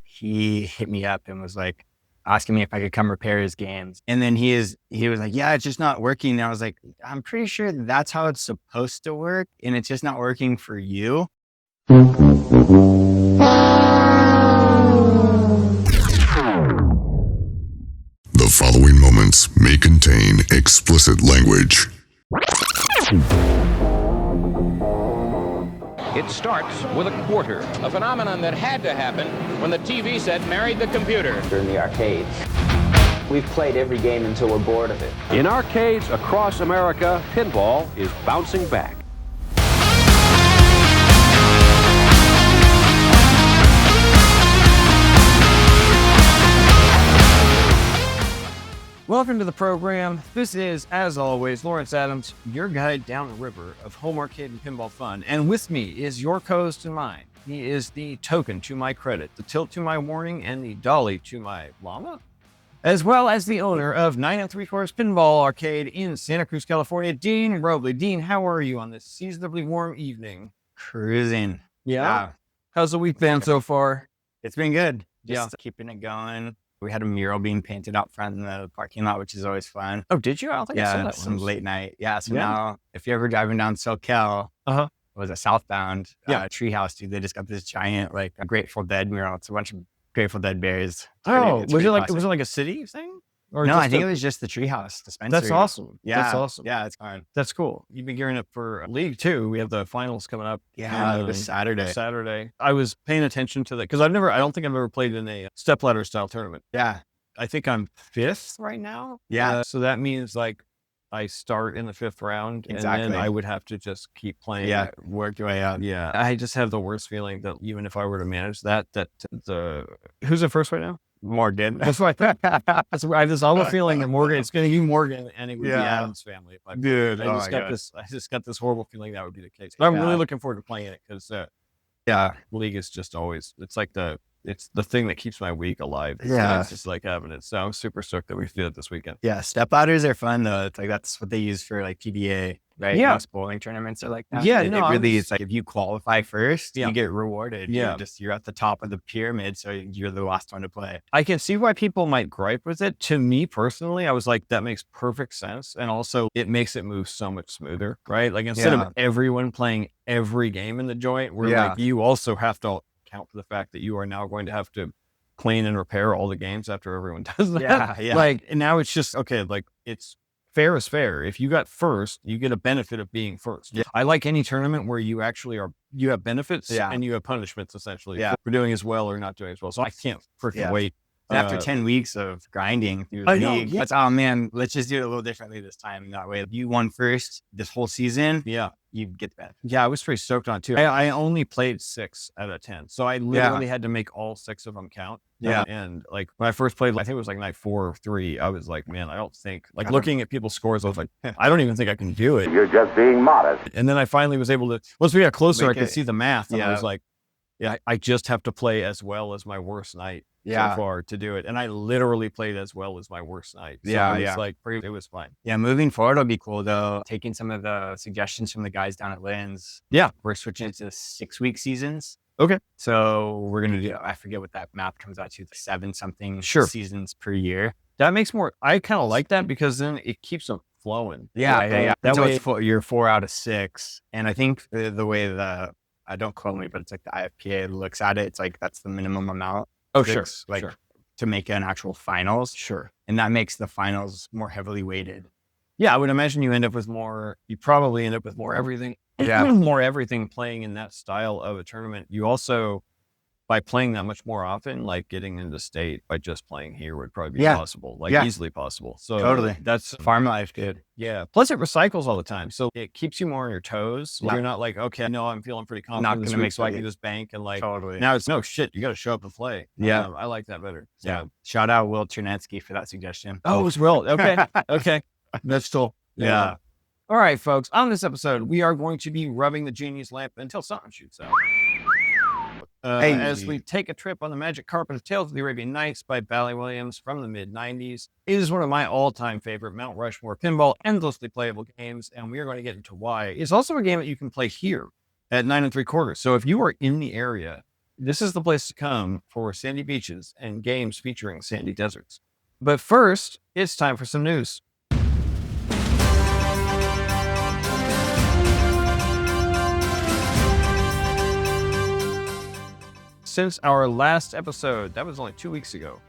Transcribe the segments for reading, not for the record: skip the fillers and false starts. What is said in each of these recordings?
He hit me up and was like asking me if I could come repair his games. And then he was like, yeah, it's just not working. And I was like, I'm pretty sure that's how it's supposed to work. And it's just not working for you. The following moments may contain explicit language. It starts with a quarter, a phenomenon that had to happen when the TV set married the computer. In the arcades. We've played every game until we're bored of it. In arcades across America, pinball is bouncing back. Welcome to the program. This is, as always, Lawrence Adams, your guide down the river of home arcade and pinball fun. And with me is your co-host and mine. He is the token to my credit, the tilt to my warning, and the dolly to my llama, as well as the owner of 9 3/4 Pinball Arcade in Santa Cruz, California, Dean Robley. Dean, how are you on this seasonably warm evening? Cruising. Yeah. How's the week been so far? It's been good. Just Yeah. keeping it going. We had a mural being painted out front in the parking lot, which is always fun. Oh, did you? I don't think I saw Yeah, that some one. late night. Yeah, so Yeah. now if you're ever driving down SoCal, was it southbound? Yeah. Treehouse, dude. They just got this giant like Grateful Dead mural. It's a bunch of Grateful Dead bears. Was it like a city thing? Or No, just I think it was just the Treehouse dispensary. That's awesome. Yeah, That's awesome. Yeah, it's fun. That's cool. You've been gearing up for League too. We have the finals coming up. Yeah, this Saturday. I was paying attention to that because I don't think I've ever played in a stepladder style tournament. Yeah, I think I'm 5th right now. Yeah. So that means like I start in the 5th round and Exactly. then I would have to just keep playing. yeah. Work your way up. Yeah. I just have the worst feeling that even if I were to manage that who's in first right now? Morgan. That's what I think. I have this awful feeling that it's going to be Morgan and it would be Yeah. Adam's family. Dude, I just got this horrible feeling that would be the case. But I'm really looking forward to playing it because Yeah. League is just always, it's the thing that keeps my week alive. Yeah. It's just like having it. So I'm super stoked that we did it this weekend. Yeah, step ladders are fun though. It's like that's what they use for like PDA, right? Yeah. Most bowling tournaments are like that. Yeah, it really is like if you qualify first, Yeah. you get rewarded. Yeah. You're at the top of the pyramid, so you're the last one to play. I can see why people might gripe with it. To me personally, I was like, that makes perfect sense. And also it makes it move so much smoother, right? Like instead Yeah. of everyone playing every game in the joint, where Yeah. like you also have to account for the fact that you are now going to have to clean and repair all the games after everyone does that. Yeah, yeah. Like, and now it's just, okay, like it's fair is fair. If you got first, you get a benefit of being first. Yeah. I like any tournament where you actually you have benefits Yeah. and you have punishments essentially Yeah. for doing as well or not doing as well. So I can't freaking Yeah. wait. And after 10 weeks of grinding through the I know, league, yeah. that's, oh man, let's just do it a little differently this time. That way, if you won first this whole season, Yeah. you get the benefit. Yeah, I was pretty stoked on it too. I only played 6 out of 10. So I literally had to make all 6 of them count. Yeah. And like when I first played, I think it was like night 4 or 3, I was like, man, I don't think, like looking at people's scores, I was like, I don't even think I can do it. You're just being modest. And then I finally was able to, once we got closer, Make I could it- see the math. And I Yeah. was like, yeah, I just have to play as well as my worst night Yeah. so far to do it. And I literally played as well as my worst night. So Yeah, it was yeah. like, it was fine. Yeah, moving forward will be cool though. Taking some of the suggestions from the guys down at Lynn's. Yeah. We're switching to 6-week seasons. Okay. So we're going to do, I forget what that math comes out to, 7 something Sure. seasons per year. That makes more, I kind of like that because then it keeps them flowing. Yeah. That so way, you're 4 out of 6. And I think the way don't quote me, but it's like the IFPA looks at it. It's like, that's the minimum amount. oh, sure. Like Sure. to make an actual finals. Sure. And that makes the finals more heavily weighted. Yeah, I would imagine you probably end up with more everything. Yeah. More everything playing in that style of a tournament. You also, by playing that much more often, like getting into state by just playing here would probably be Yeah. possible, like Yeah. easily possible. So Totally. that's, Farm life, dude. yeah. Plus it recycles all the time. So it keeps you more on your toes. Yeah. You're not like, okay, no, I'm feeling pretty Not confident this gonna week, make so I it. can just bank and like, Totally. now it's no shit. You got to show up and play. Yeah. I like that better. So- Yeah. Shout out Will Chernetsky for that suggestion. Oh, it was real. Okay. Okay. That's still. Yeah. All right, folks. On this episode, we are going to be rubbing the genius lamp until something shoots out. Hey. As we take a trip on the magic carpet of Tales of the Arabian Nights by Bally Williams from the mid-90s. It is one of my all-time favorite Mount Rushmore pinball endlessly playable games, and we are going to get into why. It's also a game that you can play here at 9 3/4. So if you are in the area, this is the place to come for sandy beaches and games featuring sandy deserts. But first, it's time for some news. Since our last episode, that was only 2 weeks ago,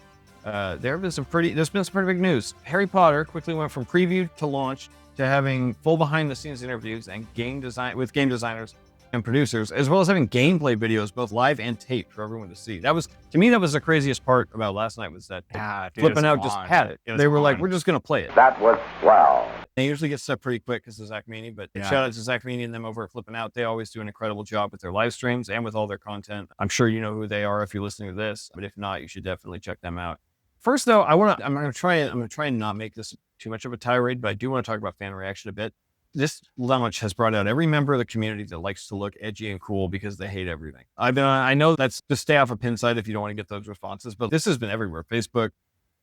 there's been some pretty big news. Harry Potter quickly went from preview to launch to having full behind-the-scenes interviews and game designers and producers, as well as having gameplay videos, both live and taped, for everyone to see. That was the craziest part about last night, was that Flipping Out just had it. They were like, we're just going to play it. That was swell. They usually get stuff pretty quick because of Zach Meany, but shout out to Zach Meany and them over at Flipping Out. They always do an incredible job with their live streams and with all their content. I'm sure you know who they are if you're listening to this, but if not, you should definitely check them out. First, though, I'm going to try and not make this too much of a tirade, but I do want to talk about fan reaction a bit. This launch has brought out every member of the community that likes to look edgy and cool because they hate everything. I know that's to stay off of Pinside if you don't want to get those responses, but this has been everywhere. Facebook.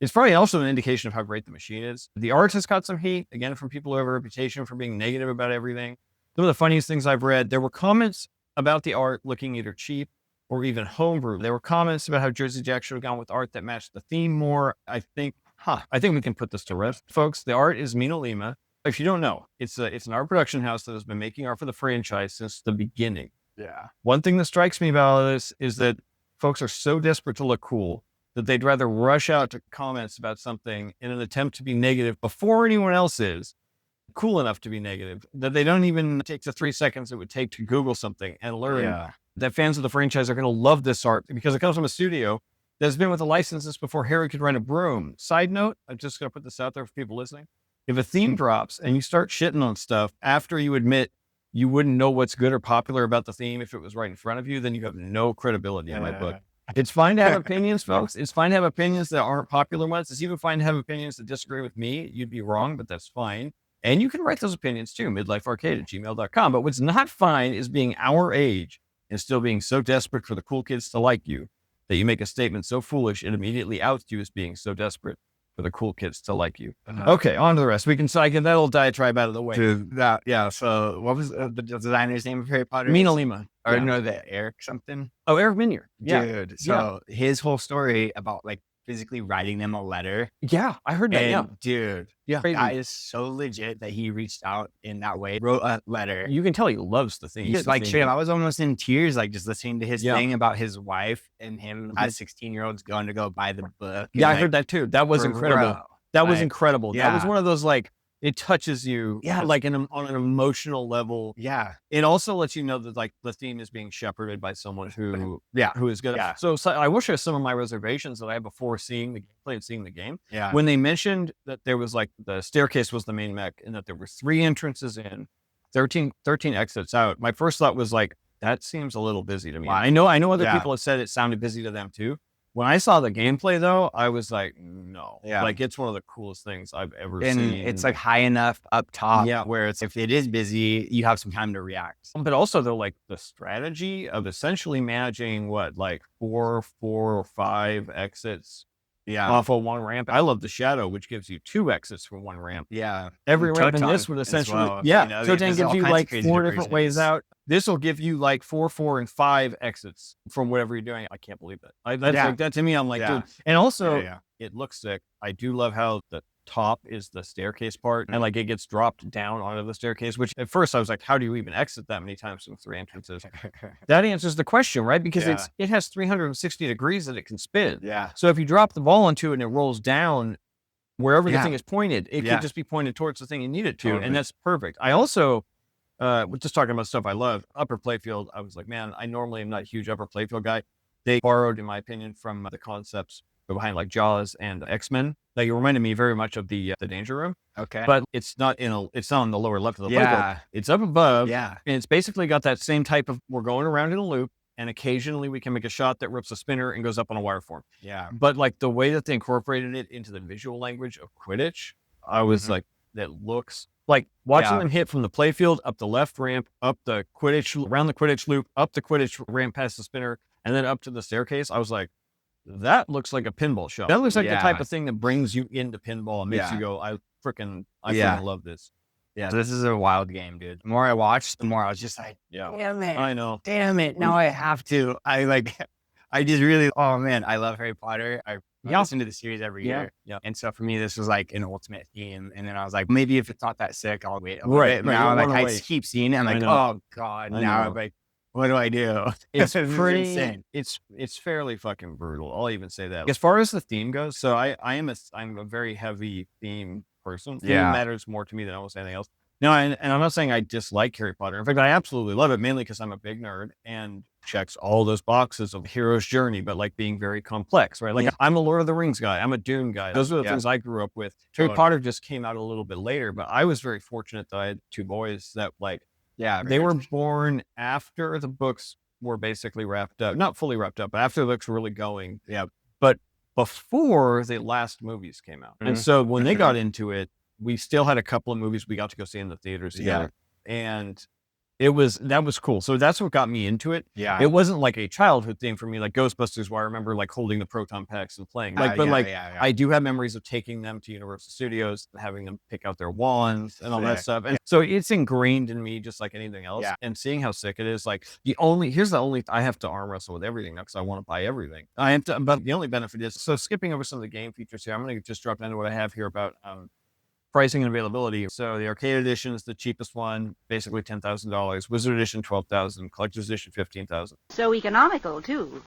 It's probably also an indication of how great the machine is. The art has got some heat, again, from people who have a reputation for being negative about everything. Some of the funniest things I've read, there were comments about the art looking either cheap or even homebrew. There were comments about how Jersey Jack should have gone with art that matched the theme more. I think we can put this to rest. Folks, the art is Mina Lima. If you don't know, it's an art production house that has been making art for the franchise since the beginning. Yeah. One thing that strikes me about all this is that folks are so desperate to look cool that they'd rather rush out to comments about something in an attempt to be negative before anyone else is cool enough to be negative, that they don't even take the 3 seconds it would take to Google something and learn that fans of the franchise are going to love this art because it comes from a studio that's been with the licenses before Harry could rent a broom. Side note, I'm just going to put this out there for people listening. If a theme drops and you start shitting on stuff after you admit you wouldn't know what's good or popular about the theme if it was right in front of you, then you have no credibility in my book. It's fine to have opinions, folks. It's fine to have opinions that aren't popular ones. It's even fine to have opinions that disagree with me. You'd be wrong, but that's fine. And you can write those opinions too, midlifearcade@gmail.com. But what's not fine is being our age and still being so desperate for the cool kids to like you that you make a statement so foolish it immediately outs you as being so desperate for the cool kids to like you. Okay, on to the rest. We can get that little diatribe out of the way. So what was the designer's name of Harry Potter? Mina Lima. Or no, Eric something. Oh, Eric Minier. Dude. So his whole story about like physically writing them a letter. Yeah, I heard that. And, dude, Crazy. that is so legit that he reached out in that way, wrote a letter. You can tell he loves the thing. He's like, shit, I was almost in tears, like just listening to his thing about his wife and him as 16-year-olds going to go buy the book. Yeah, I heard that too. That was incredible. That was incredible. Yeah. That was one of those, like, it touches you like on an emotional level. Yeah. It also lets you know that like the theme is being shepherded by someone who is good. Yeah. So I will share some of my reservations that I had before seeing the gameplay and seeing the game. Yeah. When they mentioned that there was like the staircase was the main mech and that there were 3 entrances in, 13 exits out. My first thought was like, that seems a little busy to me. Wow. I know other people have said it sounded busy to them too. When I saw the gameplay, though, I was like, no. Yeah. Like, it's one of the coolest things I've ever and seen. It's like high enough up top where it's, if it is busy, you have some time to react. But also, though, like the strategy of essentially managing like 4 or 5 exits off of 1 ramp. I love the Shadow, which gives you 2 exits from 1 ramp. Yeah. Every ramp in this would essentially, TOTAN gives you like 4 different ways out. This will give you like 4, and 5 exits from whatever you're doing. I can't believe that. Like that to me. I'm like, dude. And also, it looks sick. I do love how the top is the staircase part, and like it gets dropped down onto the staircase. Which at first I was like, how do you even exit that many times from 3 entrances? That answers the question, right? Because it has 360 degrees that it can spin. Yeah. So if you drop the ball into it and it rolls down wherever the thing is pointed, it could just be pointed towards the thing you need it to, and that's perfect. I also. We're just talking about stuff I love. Upper playfield, I was like, man, I normally am not a huge upper playfield guy. They borrowed, in my opinion, from the concepts behind like Jaws and X-Men. Like, it reminded me very much of the Danger Room. Okay. But it's not on the lower left of the playfield. It's up above. Yeah. And it's basically got that same type of, we're going around in a loop, and occasionally we can make a shot that rips a spinner and goes up on a wire form. Yeah. But like the way that they incorporated it into the visual language of Quidditch, I was like, that looks like watching them hit from the playfield up the left ramp, up the Quidditch, around the Quidditch loop, up the Quidditch ramp past the spinner, and then up to the staircase. I was like, that looks like a pinball shot. That looks like the type of thing that brings you into pinball and makes you go, I freaking love this. Yeah, this is a wild game, dude. The more I watched, the more I was just like, Yeah. damn it. I know. Damn it. Now I have to. I like, I just really, oh man, I love Harry Potter. I listen to the series every year. Yeah. And so for me, this was like an ultimate theme. And then I was like, maybe if it's not that sick, I'll wait a little Right, bit. right, Now, you like, wanna I wait. keep seeing it. I'm I like, know. oh God, I now know. I'm like, what do I do? It's This is pretty insane. It's fairly fucking brutal. I'll even say that. As far as the theme goes, so I'm a very heavy theme person. Theme Yeah. matters more to me than almost anything else. No, and I'm not saying I dislike Harry Potter. In fact, I absolutely love it, mainly because I'm a big nerd and checks all those boxes of hero's journey, but like being very complex, right? Like Yeah. I'm a Lord of the Rings guy. I'm a Dune guy. Those are the things I grew up with. Harry Potter just came out a little bit later, but I was very fortunate that I had two boys that like, they were born after the books were basically wrapped up, not fully wrapped up, but after the books were really going. Yeah. But before the last movies came out. And so when they got into it, we still had a couple of movies we got to go see in the theaters together. And that was cool. So that's what got me into it. Yeah. It wasn't like a childhood thing for me, like Ghostbusters, where I remember like holding the proton packs and playing. I do have memories of taking them to Universal Studios and having them pick out their wands and all that stuff. And so it's ingrained in me just like anything else. Yeah. And seeing how sick it is, like I have to arm wrestle with everything now because I want to buy everything. But the only benefit is, so skipping over some of the game features here, I'm going to just drop down to what I have here about pricing and availability. So the arcade edition is the cheapest one, basically $10,000. Wizard edition, $12,000. Collector's edition, $15,000. So economical, too.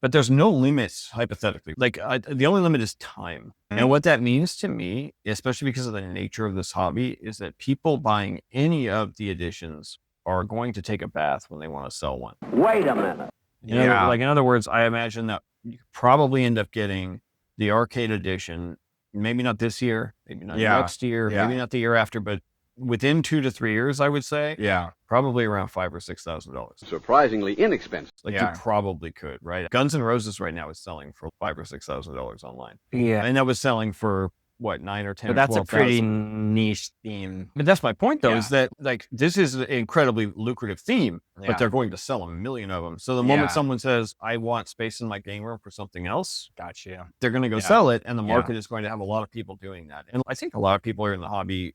But there's no limits, hypothetically. Like the only limit is time. And what that means to me, especially because of the nature of this hobby, is that people buying any of the editions are going to take a bath when they want to sell one. Wait a minute. Like in other words, I imagine that you probably end up getting the arcade edition. Maybe not this year, maybe not next year, maybe not the year after, but within 2 to 3 years, I would say. Yeah. Probably around $5,000 or $6,000. Surprisingly inexpensive. Like you probably could, right? Guns N' Roses right now is selling for $5,000 or $6,000 online. Yeah. And that was selling for what, 9 or 10 But or that's a 12,000. pretty niche theme. But that's my point, though, is that like this is an incredibly lucrative theme, but they're going to sell 1 million of them. So the moment someone says, "I want space in my game room for something else," Gotcha. they're going to go sell it, and the market is going to have a lot of people doing that. And I think a lot of people are in the hobby.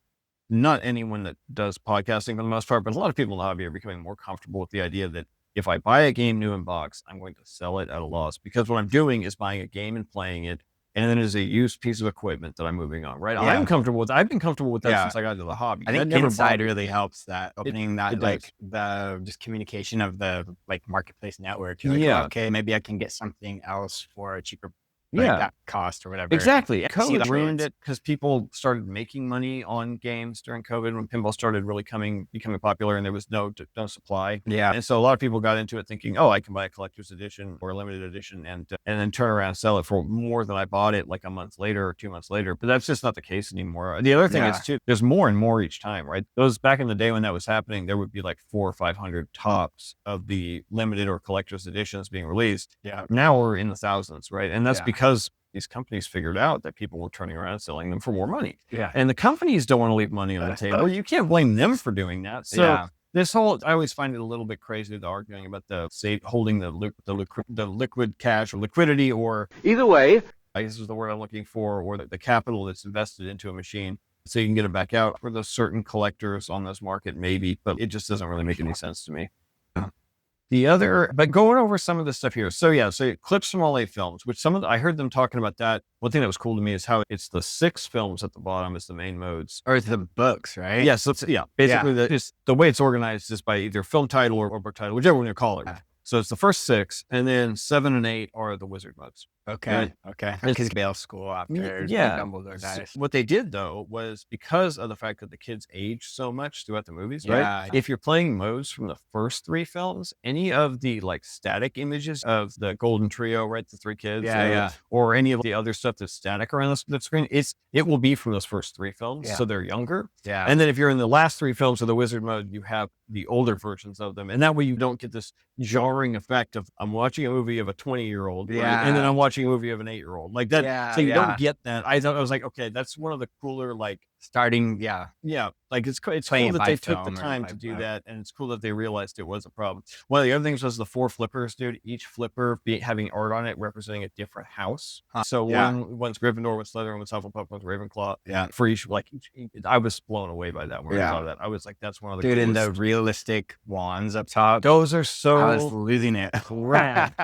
Not anyone that does podcasting for the most part, but a lot of people in the hobby are becoming more comfortable with the idea that if I buy a game new in box, I'm going to sell it at a loss, because what I'm doing is buying a game and playing it. And then there's a used piece of equipment that I'm moving on, right? I've been comfortable with that since I got into the hobby. I think that Inside really helps that, opening that, it like the just communication of the like marketplace network. You're like, oh, okay, maybe I can get something else for a cheaper that cost or whatever. Exactly. COVID ruined it because people started making money on games during COVID when pinball started really becoming popular, and there was no supply. Yeah. And so a lot of people got into it thinking, oh, I can buy a collector's edition or a limited edition and then turn around and sell it for more than I bought it like a month later or 2 months later. But that's just not the case anymore. The other thing is too, there's more and more each time, right? Those back in the day when that was happening, there would be like 400 or 500 tops of the limited or collector's editions being released. Yeah. Now we're in the thousands, right? And that's because these companies figured out that people were turning around and selling them for more money. Yeah. And the companies don't want to leave money on the table. You can't blame them for doing that. So this whole, I always find it a little bit crazy, the arguing about holding the liquid cash or liquidity, or Either way, I guess is the word I'm looking for, or the capital that's invested into a machine so you can get it back out. For those certain collectors on this market, maybe, but it just doesn't really make any sense to me. But going over some of the stuff here. So clips from all 8 films, which I heard them talking about that. One thing that was cool to me is how it's the 6 films at the bottom as the main modes. Or the books, right? Yeah. So basically the way it's organized is by either film title or book title, whichever one you call it. So it's the first 6, and then 7 and 8 are the wizard modes. Okay. Because bail school after Dumbledore dies. What they did though was, because of the fact that the kids age so much throughout the movies, right? If you're playing modes from the first 3 films, any of the like static images of the golden trio, right? The 3 kids, or any of the other stuff that's static around the screen, it will be from those first 3 films. So they're younger. Yeah. And then if you're in the last 3 films of the wizard mode, you have the older versions of them. And that way you don't get this jarring effect of, I'm watching a movie of a 20-year-old, right? And then I'm watching a movie of an 8-year-old like that. So you don't get that. I was like, okay, that's one of the cooler like starting, like it's Playing cool it that by they took the film or time by to do book. that, and it's cool that they realized it was a problem. One of the other things was the 4 flippers, dude. Each flipper having art on it representing a different house. So one's Gryffindor, one's Slytherin, one's Hufflepuff, one's Ravenclaw. Yeah. For each, I was blown away by that when I Yeah. saw that. I was like, that's one of the dude, and the coolest. realistic wands up top. Those are I was so losing it. rad.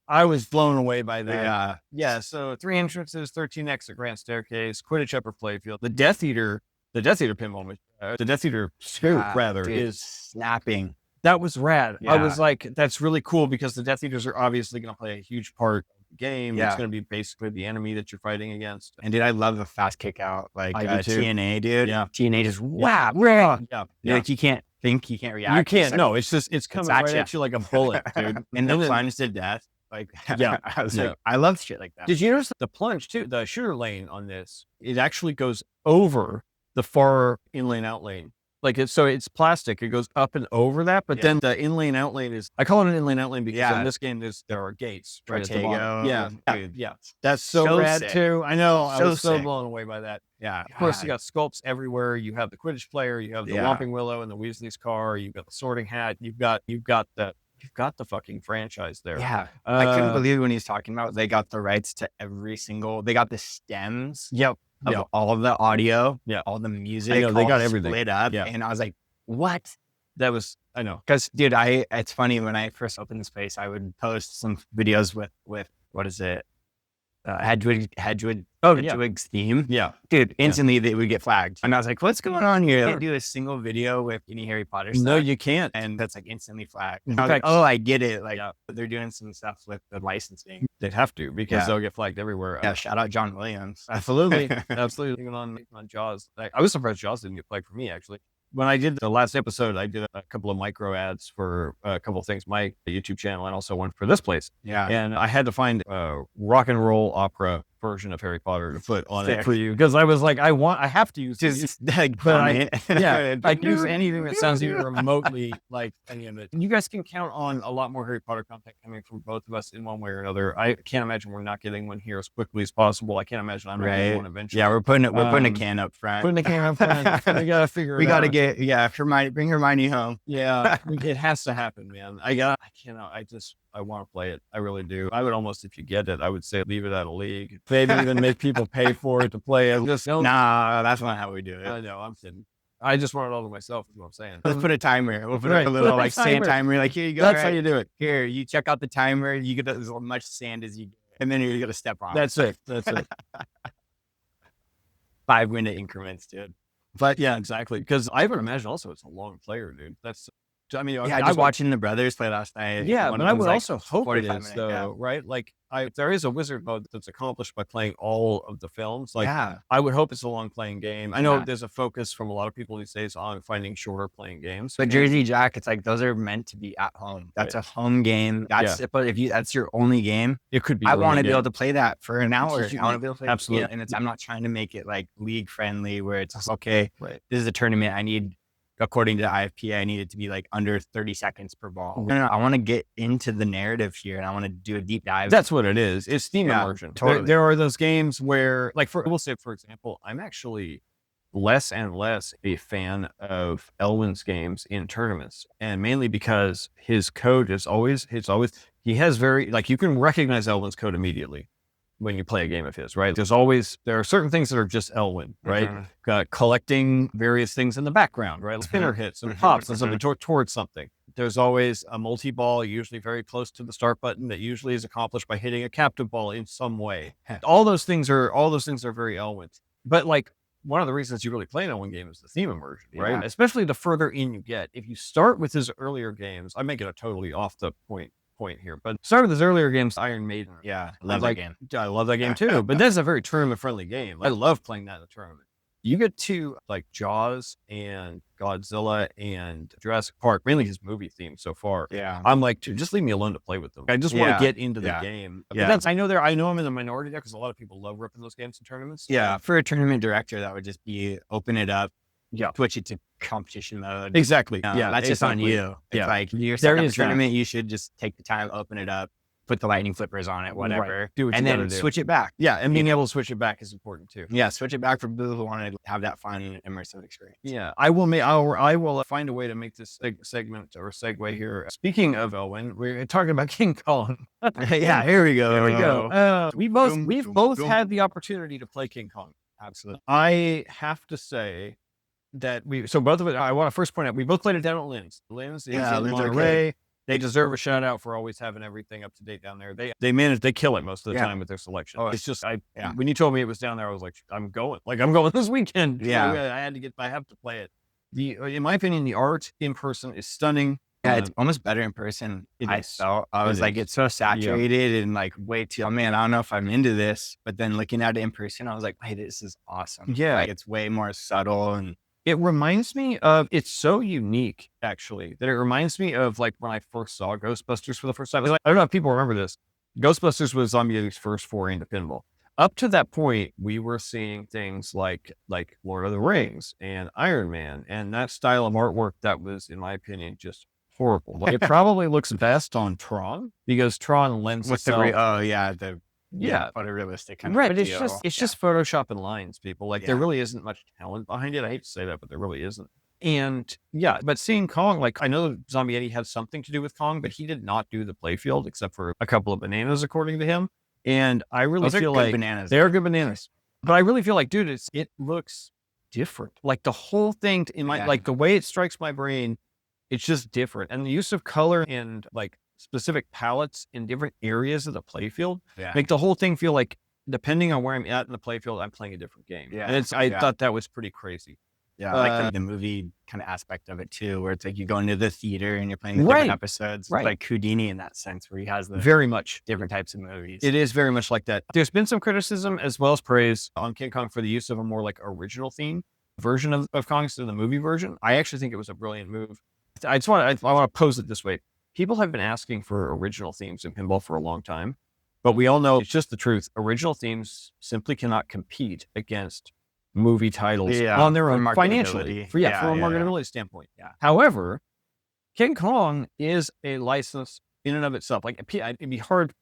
I was blown away by that. Yeah. So 3 entrances, 13 exit grand staircase, Quidditch upper playfield. The Death Eater pinball, the Death Eater scoop rather dude, is snapping. that was rad. I Yeah. was like, that's really cool because the Death Eaters are obviously going to play a huge part of the game. Yeah. It's going to be basically the enemy that you're fighting against. And dude, I love the fast kick out, like I do too. TNA, dude. Yeah. TNA just Yeah. Like you can't think, you can't react. You can't. It's No, it's just it's coming at right ya. at you like a bullet, dude. and the then- plunge to death. Like, Yeah. I was Yeah. like, I love shit like that. Did you notice the plunge too? The shooter lane on this, it actually goes over the far in lane out lane. Like it's plastic. It goes up and over that, but then the in lane out lane I call it an in lane out lane because in this game there are gates right at the bottom. Protego. Yeah. That's so rad sick. too. I know. I So was so sick. blown away by that. Yeah. Of course, you got sculpts everywhere. You have the Quidditch player. You have the Whomping Willow and the Weasley's car. You've got the Sorting Hat. You've got the fucking franchise there. Yeah. I couldn't believe when he was talking about they got the rights to they got the stems Yep. of all of the audio, Yeah. all the music. I know, they all got everything. split up. Yeah. And I was like, what? That was. I know. Because, dude, it's funny when I first opened the space, I would post some videos with what is it? Hedwig's theme. Yeah. Dude, instantly they would get flagged. And I was like, what's going on here? I can't do a single video with any Harry Potter stuff. No, you can't. And that's like instantly flagged. In And I was like, fact- oh, I get it. Like they're doing some stuff with the licensing. They'd have to because Yeah. they'll get flagged everywhere. Yeah, shout out John Williams. Absolutely. Absolutely. Even on Jaws. I was surprised Jaws didn't get flagged for me, actually. When I did the last episode, I did a couple of micro ads for a couple of things, my YouTube channel and also one for this place. Yeah. And I had to find a rock and roll opera version of Harry Potter to put on Fair. it for you because I was like, I have to use this. Just like, But I comment. use anything that sounds even remotely like any of it. You guys can count on a lot more Harry Potter content coming from both of us in one way or another. I can't imagine we're not getting one here as quickly as possible. I can't imagine I'm not getting one eventually. Yeah, we're putting a can up front. Putting the camera up front. We gotta figure we it gotta out. bring Hermione home. Yeah, it has to happen, man. I want to play it. I really do. I would almost, if you get it, I would say leave it at a league. Maybe even make people pay for it to play it. Just don't. Nah, that's not how we do it. I know, I'm kidding. I just want it all to myself, is what I'm saying. Let's put a timer. We'll put Right. a little Put a like sand timer. timer. Like, here you go. That's how right? you do it. Here, you check out the timer. You get as much sand as you get, and then you're gonna step on. That's it. That's it. 5-minute increments, dude. But yeah, exactly. Because I would imagine also it's a long player, dude. I mean, Yeah, just watching the brothers play last night. Yeah, one but of I them's would like also hope it 45 is, minutes, though, yeah. right? Like, if there is a wizard mode that's accomplished by playing all of the films, like, yeah, I would hope it's a long playing game. I know Yeah. there's a focus from a lot of people these days on finding shorter playing games. but Jersey Jack, it's like those are meant to be at home. That's a home game. That's but if that's your only game, It could be. I really want to be good. able to play that for an hour. just- I want to be able to play Absolutely. and I'm not trying to make it like league friendly where it's okay. Right. This is a tournament. I need, according to the IFPA, I need it to be like under 30 seconds per ball. No, I want to get into the narrative here and I want to do a deep dive. That's what it is. It's Steam Yeah, immersion. totally. There are those games where, like, we'll say, for example, I'm actually less and less a fan of Elwin's games in tournaments, and mainly because his code is always, he has very, like, you can recognize Elwin's code immediately when you play a game of his, right? There are certain things that are just Elwin, right? Collecting various things in the background, right? Spinner hits and pops and something towards something. There's always a multi-ball, usually very close to the start button, that usually is accomplished by hitting a captive ball in some way. All those things are very Elwin. But like, one of the reasons you really play an Elwin game is the theme immersion, right? Yeah. Especially the further in you get. If you start with his earlier games, I may get a totally off the point here, but start with his earlier games, Iron Maiden. yeah, I love Like, that game. I love that game too, but that's a very tournament-friendly game. I love playing that in a tournament. You get to like Jaws and Godzilla and Jurassic Park, mainly his movie theme so far. Yeah. I'm like, dude, just leave me alone to play with them. I just want Yeah. to get into the Yeah. game. But Yeah. I know I'm in the minority there because a lot of people love ripping those games in tournaments. Yeah, for a tournament director, that would just be open it up, Yeah. switch it to competition mode. Exactly. Yeah, Yeah, that's just on exactly. you. It's Yeah. like you're There setting up a is that. tournament, you should just take the time, open it up, put the lightning flippers on it, whatever, Right. Do what and you then gotta do. switch it back. Yeah, and being able to switch it back is important too. Yeah, switch it back for people who want to have that fun, immersive experience. Yeah, I will find a way to make this segment or segue here. Speaking of Owen, we're talking about King Kong. Yeah, here we go. There we go. We've both boom. had the opportunity to play King Kong. Absolutely. I have to say that so both of it, I want to first point out, we both played it down at Lynn's. Lynn's is in Lynn's Monterey. They deserve a shout out for always having everything up to date down there. They kill it most of the time with their selection. Oh, it's just, when you told me it was down there, I was like, I'm going this weekend. Yeah. I have to play it. In my opinion, the art in person is stunning. Yeah, it's almost better in person. I was like, it's so saturated and like way too, oh man, I don't know if I'm into this. But then looking at it in person, I was like, wait, this is awesome. Yeah. Like it's way more subtle and it reminds me of, it's so unique actually, that it reminds me of like when I first saw Ghostbusters for the first time. I don't know if people remember this. Ghostbusters was Zombie's first foray into pinball. Up to that point, we were seeing things like Lord of the Rings and Iron Man and that style of artwork that was, in my opinion, just horrible. Like, it probably looks best on Tron because Tron lends itself. photorealistic kind of right, but deal. it's just Photoshop and lines, people. Like there really isn't much talent behind it. I hate to say that, but there really isn't. And but seeing Kong, like I know Zombie Eddie had something to do with Kong, but he did not do the playfield except for a couple of bananas, according to him. And I really feel like bananas. They are good bananas. But I really feel like, dude, it looks different. Like the whole thing in my like the way it strikes my brain, it's just different. And the use of color and like specific palettes in different areas of the playfield make the whole thing feel like, depending on where I'm at in the playfield, I'm playing a different game. Yeah. And I thought that was pretty crazy. Yeah, I like the movie kind of aspect of it too, where it's like you go into the theater and you're playing the different episodes. Right. Like Houdini in that sense, where he has the very much different types of movies. It is very much like that. There's been some criticism as well as praise on King Kong for the use of a more like original theme version of Kong instead of the movie version. I actually think it was a brilliant move. I want to pose it this way. People have been asking for original themes in pinball for a long time, but we all know it's just the truth. Original themes simply cannot compete against movie titles on their own financially. From a marketability standpoint. Yeah. However, King Kong is a license in and of itself. Like you'd be hard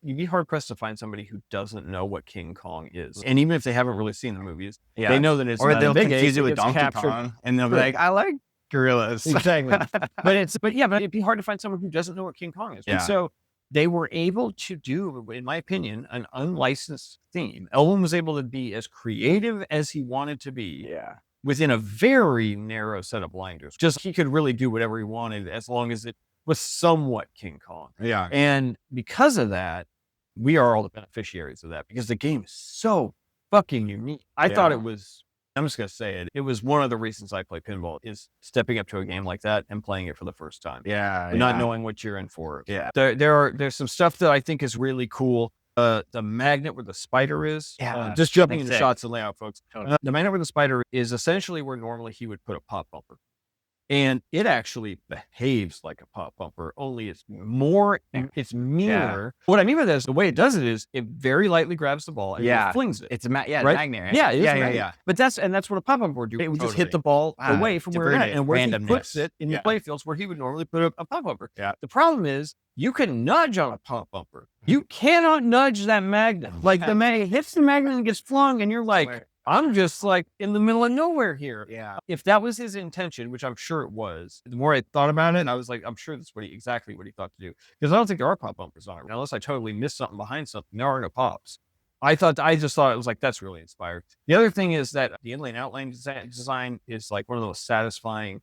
pressed to find somebody who doesn't know what King Kong is. And even if they haven't really seen the movies, they know that it's, or they'll confuse it with Donkey Kong and they'll be like, I like gorillas. Exactly. but it'd be hard to find someone who doesn't know what King Kong is. Yeah. And so they were able to do, in my opinion, an unlicensed theme. Elwin was able to be as creative as he wanted to be within a very narrow set of blinders. Just he could really do whatever he wanted as long as it was somewhat King Kong. Yeah. And because of that, we are all the beneficiaries of that because the game is so fucking unique. I thought it was, I'm just going to say it. It was one of the reasons I play pinball is stepping up to a game like that and playing it for the first time. Not knowing what you're in for. Yeah. There's some stuff that I think is really cool. The magnet where the spider is. Just jumping into shots and layout, folks. Totally. The magnet where the spider is essentially where normally he would put a pop bumper. And it actually behaves like a pop bumper, only it's more, it's meaner. What I mean by that is the way it does it is it very lightly grabs the ball and it flings it. It's a magnet, right? Yeah, it is magnet. But that's what a pop bumper would do. It would just hit the ball away from where it's at and where he puts it in the playfields where he would normally put a pop bumper. Yeah. The problem is you can nudge on a pop bumper. You cannot nudge that magnet. Like the magnet hits the magnet and gets flung and you're like, I'm just like in the middle of nowhere here. Yeah. If that was his intention, which I'm sure it was, the more I thought about it, I was like, I'm sure that's exactly what he thought to do. Because I don't think there are pop bumpers on it. Unless I totally missed something behind something, there are no pops. I just thought it was like, that's really inspired. The other thing is that the inlay and outline design is like one of the most satisfying.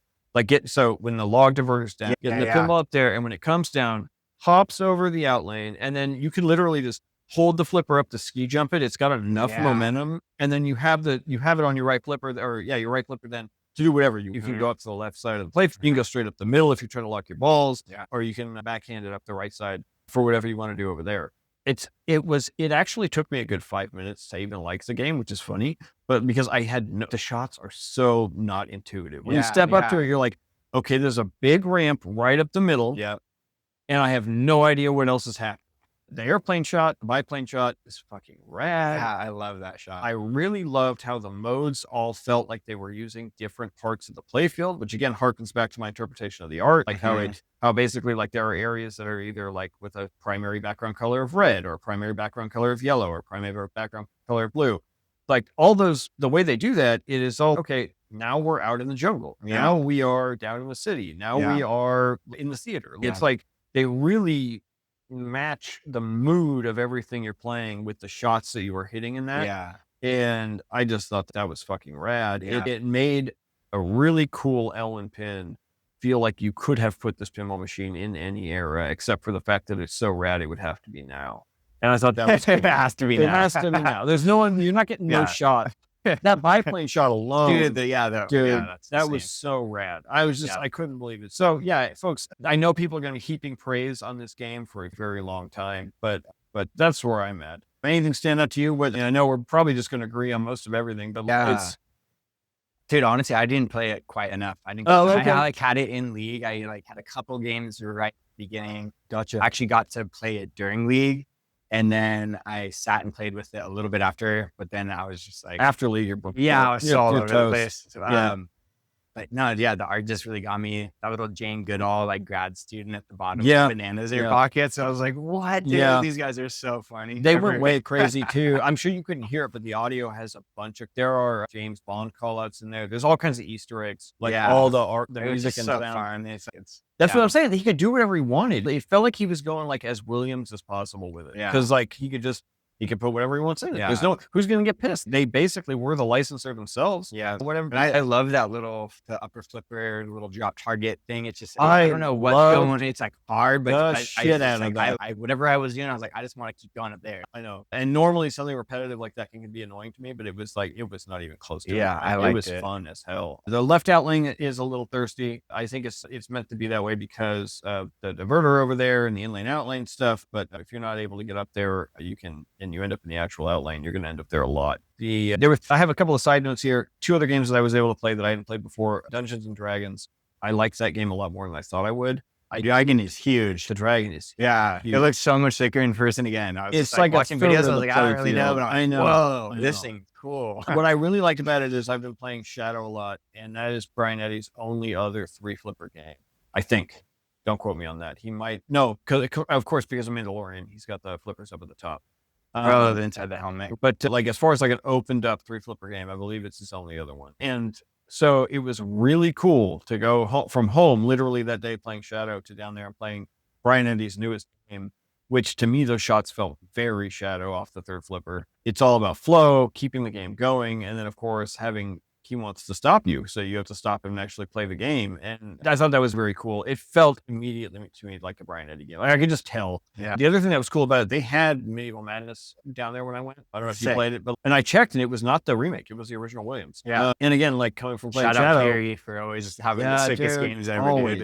So when the log diverges down, getting the pinball up there, and when it comes down, hops over the outlane, and then you can literally just hold the flipper up to ski jump it. It's got enough momentum, and then you have it on your right flipper, your right flipper then to do whatever. You can go up to the left side of the plate. You can go straight up the middle if you try to lock your balls, or you can backhand it up the right side for whatever you want to do over there. It actually took me a good 5 minutes to even like the game, which is funny, but because the shots are so not intuitive. When you step up to it, you're like, okay, there's a big ramp right up the middle. Yeah. And I have no idea what else is happening. The airplane shot, the biplane shot is fucking rad. Yeah, I love that shot. I really loved how the modes all felt like they were using different parts of the playfield, which again harkens back to my interpretation of the art, like how basically like there are areas that are either like with a primary background color of red or a primary background color of yellow or primary background color of blue. Like all those, the way they do that, it is all okay. Now we're out in the jungle. Now we are down in the city. Now we are in the theater. It's like they really match the mood of everything you're playing with the shots that you were hitting in that. Yeah. And I just thought that was fucking rad. Yeah. It made a really cool Ellen pin feel like you could have put this pinball machine in any era, except for the fact that it's so rad, it would have to be now. And I thought that was cool. It has to be It now. has to be now. There's no one, you're not getting no shot. That biplane shot alone. Dude, that was so rad. I was just, I couldn't believe it. So yeah, folks, I know people are going to be heaping praise on this game for a very long time, but that's where I'm at. Anything stand out to you? And I know we're probably just going to agree on most of everything, but dude, honestly, I didn't play it quite enough. I didn't. I like had it in league. I like had a couple games right at the beginning. Gotcha. I actually got to play it during league. And then I sat and played with it a little bit after, but then I was just like, after league, I was all over the place. So, but no, the art just really got me. That little Jane Goodall, like grad student at the bottom, with bananas in her pocket. So I was like, what? Dude, these guys are so funny. They went way crazy too. I'm sure you couldn't hear it, but the audio has a bunch of, there are James Bond call outs in there. There's all kinds of Easter eggs, like all the art, the music and so sound. fun. That's what I'm saying. He could do whatever he wanted. It felt like he was going like as Williams as possible with it. Because like he could put whatever he wants in it. There's no, who's going to get pissed? They basically were the licensor themselves. Whatever. And I love that the upper flipper, little drop target thing. It's just, I don't know what's going on. It's like hard, but whatever I was doing, I was like, I just want to keep going up there. I know. And normally something repetitive like that can be annoying to me, but it was not even close to it. I liked it. It was fun as hell. The left out lane is a little thirsty. I think it's meant to be that way because of the diverter over there and the in-lane out lane stuff. But if you're not able to get up there, and you end up in the actual out lane, you're going to end up there a lot. I have a couple of side notes here. 2 other games that I was able to play that I hadn't played before. Dungeons and Dragons. I liked that game a lot more than I thought I would. Dragon is huge. The dragon is huge. It looks so much thicker in person again. It's like watching videos. I was like, I don't really know, but I know. Whoa, this thing's cool. What I really liked about it is I've been playing Shadow a lot, and that is Brian Eddy's only other 3 flipper game. I think. Don't quote me on that. He might of course, because of Mandalorian, he's got the flippers up at the top. Inside the helmet. But like as far as like an opened up 3 flipper game, I believe it's his only other one. And so it was really cool to go from home, literally that day playing Shadow, to down there and playing Brian Eddy's newest game, which to me, those shots felt very Shadow off the 3rd flipper. It's all about flow, keeping the game going. And then of course, he wants to stop you. So you have to stop him and actually play the game. And I thought that was very cool. It felt immediately to me like a Brian Eddy game. Like I could just tell. Yeah. The other thing that was cool about it, they had Medieval Madness down there when I went. I don't know if you played it, and I checked and it was not the remake. It was the original Williams. Yeah. And again, like coming from playing Shout out Shadow. Carrie for always having the sickest games ever. Always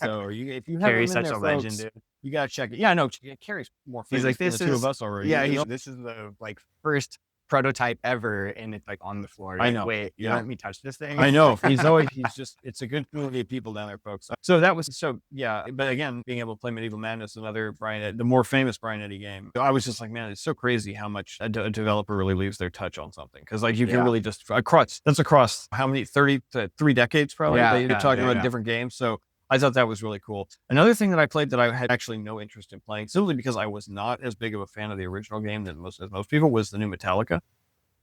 though. If you have Carrie's such there, a legend, dude. You gotta check it. Yeah, I know. Carrie's more famous. He's like, than the 2 of us already. Yeah, this is the first prototype ever, and it's like on the floor. I know. Wait, you let me touch this thing? I know. It's a good community of people down there, folks. So that was but again, being able to play Medieval Madness, another the more famous Brian Eddy game, I was just like, man, it's so crazy how much a developer really leaves their touch on something. Because like you can really just that's across how many 30 to 3 decades probably. You're talking about different games. So I thought that was really cool. Another thing that I played that I had actually no interest in playing, simply because I was not as big of a fan of the original game as most people, was the new Metallica.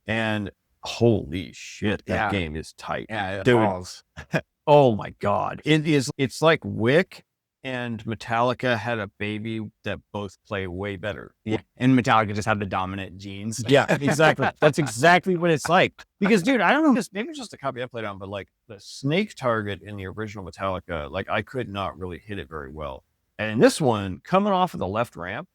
And holy shit, that game is tight. Yeah, dude. Oh my God. It's like Wick and Metallica had a baby that both play way better. Yeah. And Metallica just had the dominant genes. Yeah, exactly. That's exactly what it's like. Because, dude, I don't know, maybe it's just a copy I played on, but like the snake target in the original Metallica, like I could not really hit it very well. And in this one, coming off of the left ramp,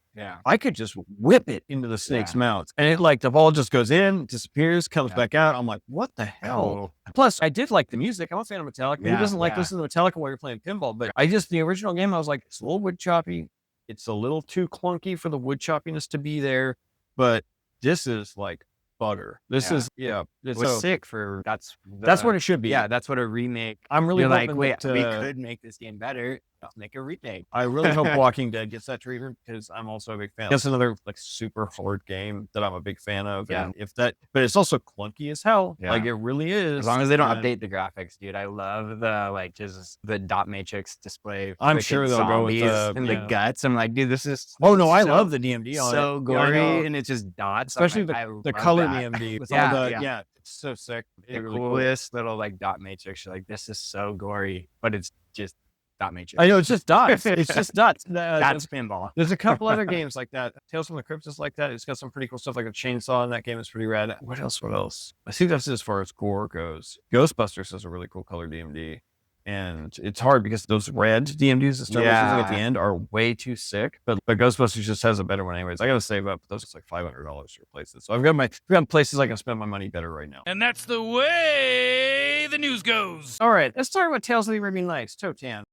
I could just whip it into the snake's mouth. And it like the ball just goes in, disappears, comes back out. I'm like, what the hell? Plus, I did like the music. I'm a fan of Metallica. Who doesn't like listening to Metallica while you're playing pinball? But the original game, I was like, it's a little wood choppy. It's a little too clunky for the wood choppiness to be there. But this is like butter. This is, it's sick for, that's what it should be. Yeah, that's what a remake. I'm really like, wait, we could make this game better. Make a remake. I really hope Walking Dead gets that treatment because I'm also a big fan. That's another like super hard game that I'm a big fan of. Yeah. And but it's also clunky as hell. Yeah. Like it really is. As long as they don't update the graphics, dude. I love the like just the dot matrix display. I'm sure they'll go with the guts. I'm like, dude, this is I love the DMD on so it. gory, and it's just dots. Especially like, the color DMD with all the it's so sick. The coolest little like dot matrix. You're like, this is so gory, but it's just dot matrix. I know, it's just dots. It's just dots. That's pinball. There's a couple other games like that. Tales from the Crypt is like that. It's got some pretty cool stuff, like a chainsaw in that game is pretty rad. What else? I think that's as far as gore goes. Ghostbusters is a really cool color DMD. And it's hard because those red DMDs that Star Wars using at the end are way too sick. But Ghostbusters just has a better one anyways. I got to save up. Those are like $500 to replace it. So I've got places I can spend my money better right now. And that's the way the news goes. All right, let's talk about Tales of the Arabian Nights, TOTAN.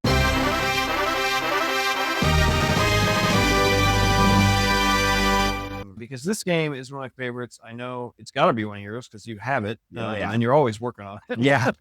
Because this game is one of my favorites. I know it's got to be one of yours because you have it, and you're always working on it. Yeah.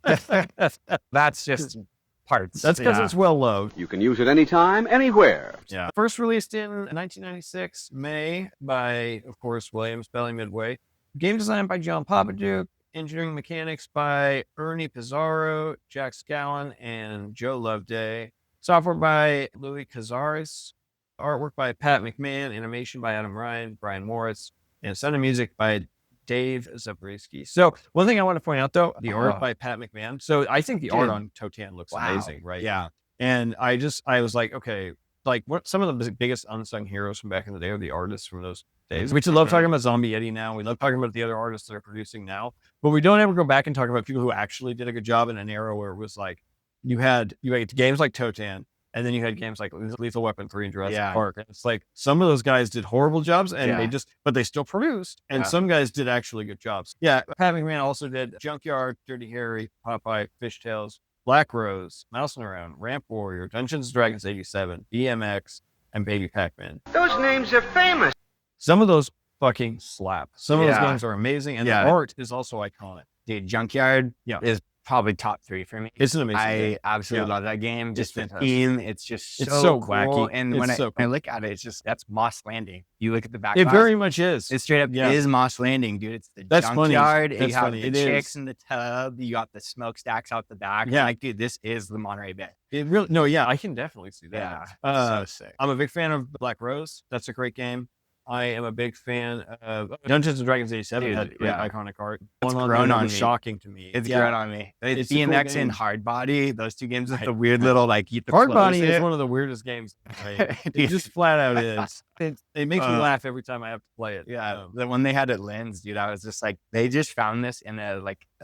That's just parts. That's because it's well loved. You can use it anytime, anywhere. Yeah. First released in 1996, May, by, of course, William Spelling Midway. Game design by John Papaduke. Engineering mechanics by Ernie Pizarro, Jack Scallon, and Joe Loveday. Software by Louis Cazares. Artwork by Pat McMahon, animation by Adam Ryan, Brian Moritz, and sound and music by Dave Zabriskie. So one thing I want to point out though, the art by Pat McMahon. So I think the art on TOTAN looks amazing, right? Yeah. And I was like, okay, like what some of the biggest unsung heroes from back in the day are the artists from those days. We love talking about Zombie Eddie now. We love talking about the other artists that are producing now, but we don't ever go back and talk about people who actually did a good job in an era where it was like you had games like TOTAN. And then you had games like Lethal Weapon 3 and Jurassic Park. And it's like some of those guys did horrible jobs and but they still produced. And some guys did actually good jobs. Yeah. Pat McMahon also did Junkyard, Dirty Harry, Popeye, Fishtails, Black Rose, Mousing Around, Ramp Warrior, Dungeons & Dragons 87, BMX, and Baby Pac-Man. Those names are famous. Some of those fucking slap. Some of those games are amazing. And the art is also iconic. Dude, Junkyard is probably top 3 for me. It's an amazing game. I absolutely love that game. Just the fantastic. theme, it's just It's so so cool. wacky. And It's when so I look at it, it's just, that's Moss Landing. You look at the back. It very much is. It straight up is Moss Landing, dude. It's the That's funny. junkyard. That's you have funny. the It chicks is. in the tub. You got the smokestacks out the back. Yeah. I'm like, dude, this is the Monterey Bay. It really, no, yeah, I can definitely see that. Yeah. So sick. I'm a big fan of Black Rose. That's a great game. I am a big fan of Dungeons & Dragons 87. Dude, Had great iconic art. It's One grown on me. shocking to me. It's grown on me. It's a cool BMX game. and Hard Body, those two games with the weird little like you Hard Body is one of the weirdest games. Right? Dude. It just flat out is. It makes me laugh every time I have to play it. Yeah, the one they had at Lynn's, dude, I was just like, they just found this in a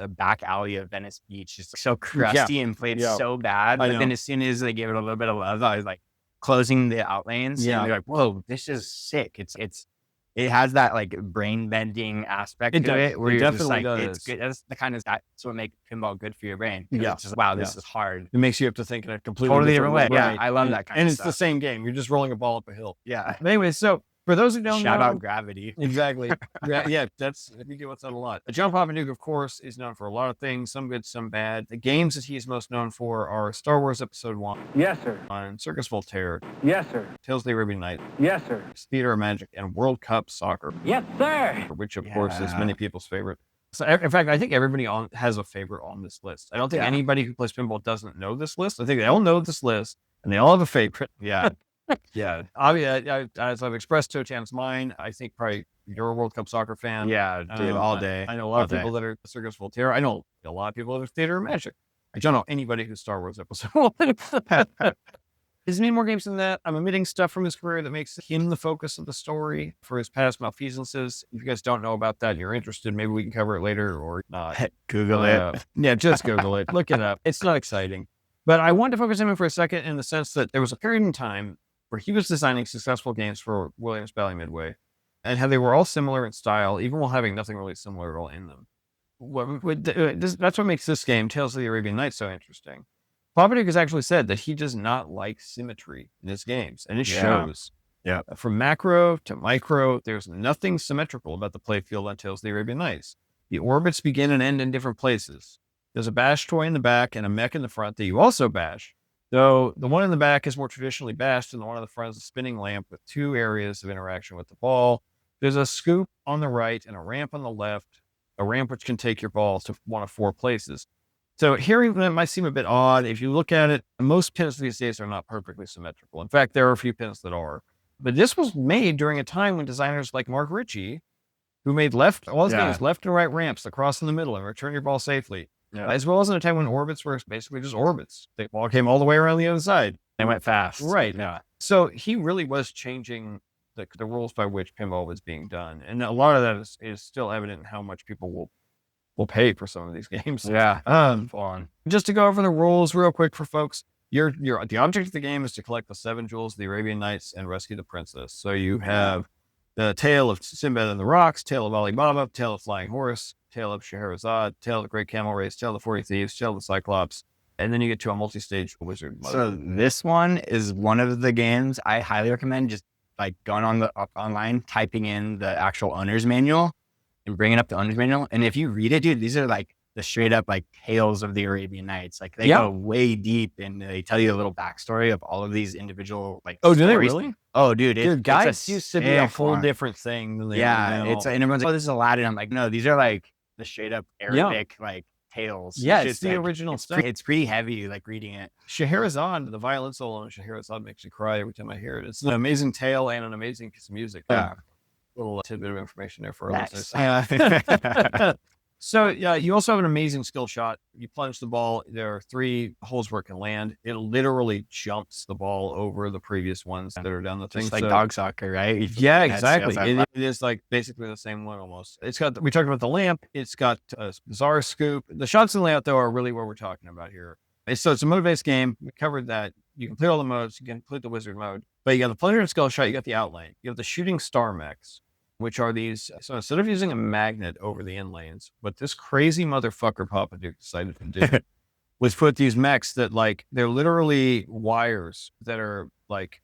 back alley of Venice Beach, just so crusty and played so bad. I But then know. as soon as they gave it a little bit of love, I was like closing the outlanes. Yeah. And they're like, whoa, this is sick. It has that like brain bending aspect It to does. it where It you're just definitely like, does. it's good. That's the kind of that's what makes pinball good for your brain. 'Cause Yeah. It's just, wow, this Yeah. is hard. It makes you have to think in a completely Totally different way. Yeah, Right. I love that kind and of it's the stuff. same game. You're just rolling a ball up a hill. Yeah. But anyway, so for those who don't Shout know, out Gravity. exactly. Yeah, we get what's that a lot. John Papaduke, of course, is known for a lot of things, some good, some bad. The games that he is most known for are Star Wars Episode 1, Yes, sir. on Circus Voltaire, Yes, sir. Tales of the Arabian Nights, Yes, sir. Theater of Magic, and World Cup Soccer, Yes, sir. which of course is Yeah. many people's favorite. So, in fact, I think everybody has a favorite on this list. I don't think anybody who plays pinball doesn't know this list. I think they all know this list, and they all have a favorite. Yeah. Yeah, obviously, as I've expressed, TOTAN's mine. I think probably you're a World Cup soccer fan. Yeah, dude, all day. I know a lot of All people day. that are Circus Voltaire. I know a lot of people that are Theater of Magic. I don't know anybody who's Star Wars Episode 1. He's made more games than that. I'm omitting stuff from his career that makes him the focus of the story for his past malfeasances. If you guys don't know about that, you're interested, maybe we can cover it later or not. Google it. Yeah, just Google it. Look it up. It's not exciting. But I wanted to focus on him for a second in the sense that there was a period in time where he was designing successful games for Williams Bally Midway and how they were all similar in style, even while having nothing really similar at all in them. That's what makes this game, Tales of the Arabian Nights, so interesting. Papaduke has actually said that he does not like symmetry in his games, and it shows. Yeah. From macro to micro, there's nothing symmetrical about the playfield on Tales of the Arabian Nights. The orbits begin and end in different places. There's a bash toy in the back and a mech in the front that you also bash. So the one in the back is more traditionally bashed, and the one in the front is a spinning lamp with 2 areas of interaction with the ball. There's a scoop on the right and a ramp on the left, a ramp which can take your ball to one of 4 places. So here it might seem a bit odd. If you look at it, most pins these days are not perfectly symmetrical. In fact, there are a few pins that are. But this was made during a time when designers like Mark Ritchie, who made all his games left and right ramps, the cross in the middle, and return your ball safely, as well as in a time when orbits were basically just orbits. The ball came all the way around the other side. They went fast. Right. Yeah. So he really was changing the rules by which pinball was being done. And a lot of that is still evident in how much people will pay for some of these games. Yeah. On. Just to go over the rules real quick for folks, the object of the game is to collect the 7 jewels of the Arabian Nights and rescue the princess. So you have the tail of Sinbad and the Rocks, tail of Ali Baba, tail of Flying Horse, tail of Scheherazade, tail of the Great Camel Race, tail of the 40 Thieves, tail of the Cyclops, and then you get to a multi-stage wizard mode. So this one is one of the games I highly recommend just like going on online, typing in the actual owner's manual and bringing up the owner's manual. And if you read it, dude, these are like the straight up like tales of the Arabian Nights. Like they go way deep and they tell you a little backstory of all of these individual like do they stories. really? Oh, dude, guides used to be a whole different thing than they are now. And everyone's like, oh, this is Aladdin. I'm like, no, these are like the straight up Arabic like tales. Yeah, it's the original stuff. It's pretty heavy, like reading it. Scheherazade, the violin solo in Scheherazade makes me cry every time I hear it. It's an amazing tale and an amazing piece of music. Yeah. Little tidbit of information there for our listeners. So you also have an amazing skill shot. You plunge the ball. There are 3 holes where it can land. It literally jumps the ball over the previous ones that are down the thing. Just like dog soccer, right? Yeah, exactly. It is like basically the same one almost. We talked about the lamp. It's got a bizarre scoop. The shots in the layout though are really what we're talking about here. So it's a mode-based game. We covered that. You complete all the modes. You can complete the wizard mode. But you got the plunger and skill shot. You got the outlane. You have the shooting star mechs, which are these. So instead of using a magnet over the in lanes, what this crazy motherfucker Papa Duke decided to do was put these mechs that like, they're literally wires that are like,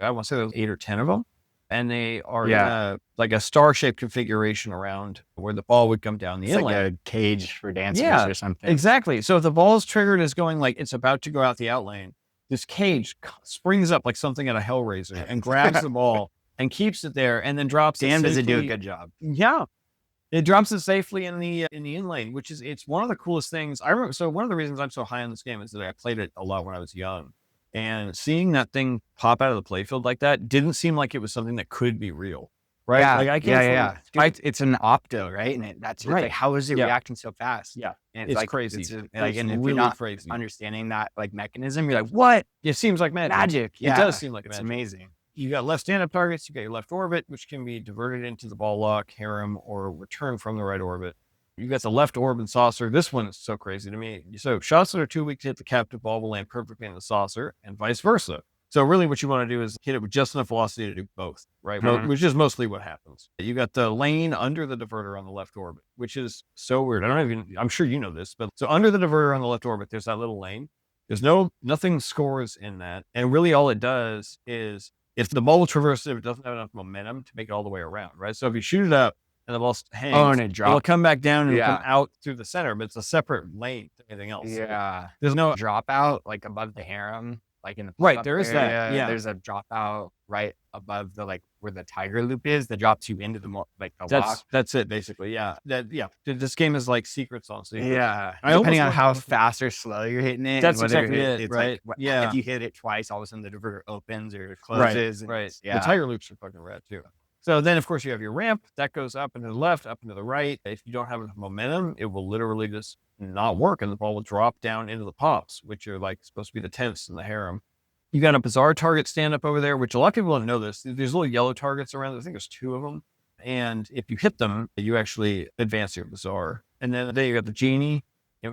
I want to say there's 8 or 10 of them. And they are in like a star-shaped configuration around where the ball would come down the inlane. Like a cage for dancers or something. Exactly. So if the ball is triggered as going like it's about to go out the outlane, this cage springs up like something at a Hellraiser and grabs the ball and keeps it there and then drops it. Damn, does it do a good job. Yeah. It drops it safely in the in lane, which is, it's one of the coolest things. I remember, so one of the reasons I'm so high on this game is that I played it a lot when I was young. And seeing that thing pop out of the playfield like that didn't seem like it was something that could be real, right? Yeah, like I can't It's an opto, right? And that's right. Like, how is it reacting so fast? Yeah, and it's like, crazy. It's and if really you're not crazy. Understanding that like mechanism, you're like, what? It seems like magic. Yeah, it does seem like magic. It's amazing. You got left stand-up targets. You got your left orbit, which can be diverted into the ball lock, harem, or returned from the right orbit. You got the left orb and saucer. This one is so crazy to me. So shots that are too weak to hit the captive ball will land perfectly in the saucer and vice versa. So really what you want to do is hit it with just enough velocity to do both, right? Mm-hmm. Which is mostly what happens. You got the lane under the diverter on the left orbit, which is so weird. I'm sure you know this, but so under the diverter on the left orbit, there's that little lane. There's nothing scores in that. And really all it does is if the ball will traverse it, it doesn't have enough momentum to make it all the way around, right? So if you shoot it up, and the ball hangs, and it drops. It'll come back down and it'll come out through the center, but it's a separate lane to anything else. Yeah. There's no dropout like above the harem, like in the right. There is that. Yeah. There's a dropout right above the like where the tiger loop is that drops you into the lock. That's it basically. Yeah. This game is like secrets on secrets. Yeah. Depending on how fast or slow you're hitting it. That's exactly it. It's right. Like, yeah. If you hit it twice, all of a sudden the diverter opens or closes. Right. Yeah. The tiger loops are fucking rad too. So then, of course, you have your ramp. That goes up and to the left, up and to the right. If you don't have enough momentum, it will literally just not work, and the ball will drop down into the pops, which are like supposed to be the tents in the harem. You got a bizarre target stand up over there, which a lot of people don't know this. There's little yellow targets around. I think there's 2 of them. And if you hit them, you actually advance your bizarre. And then you got the genie,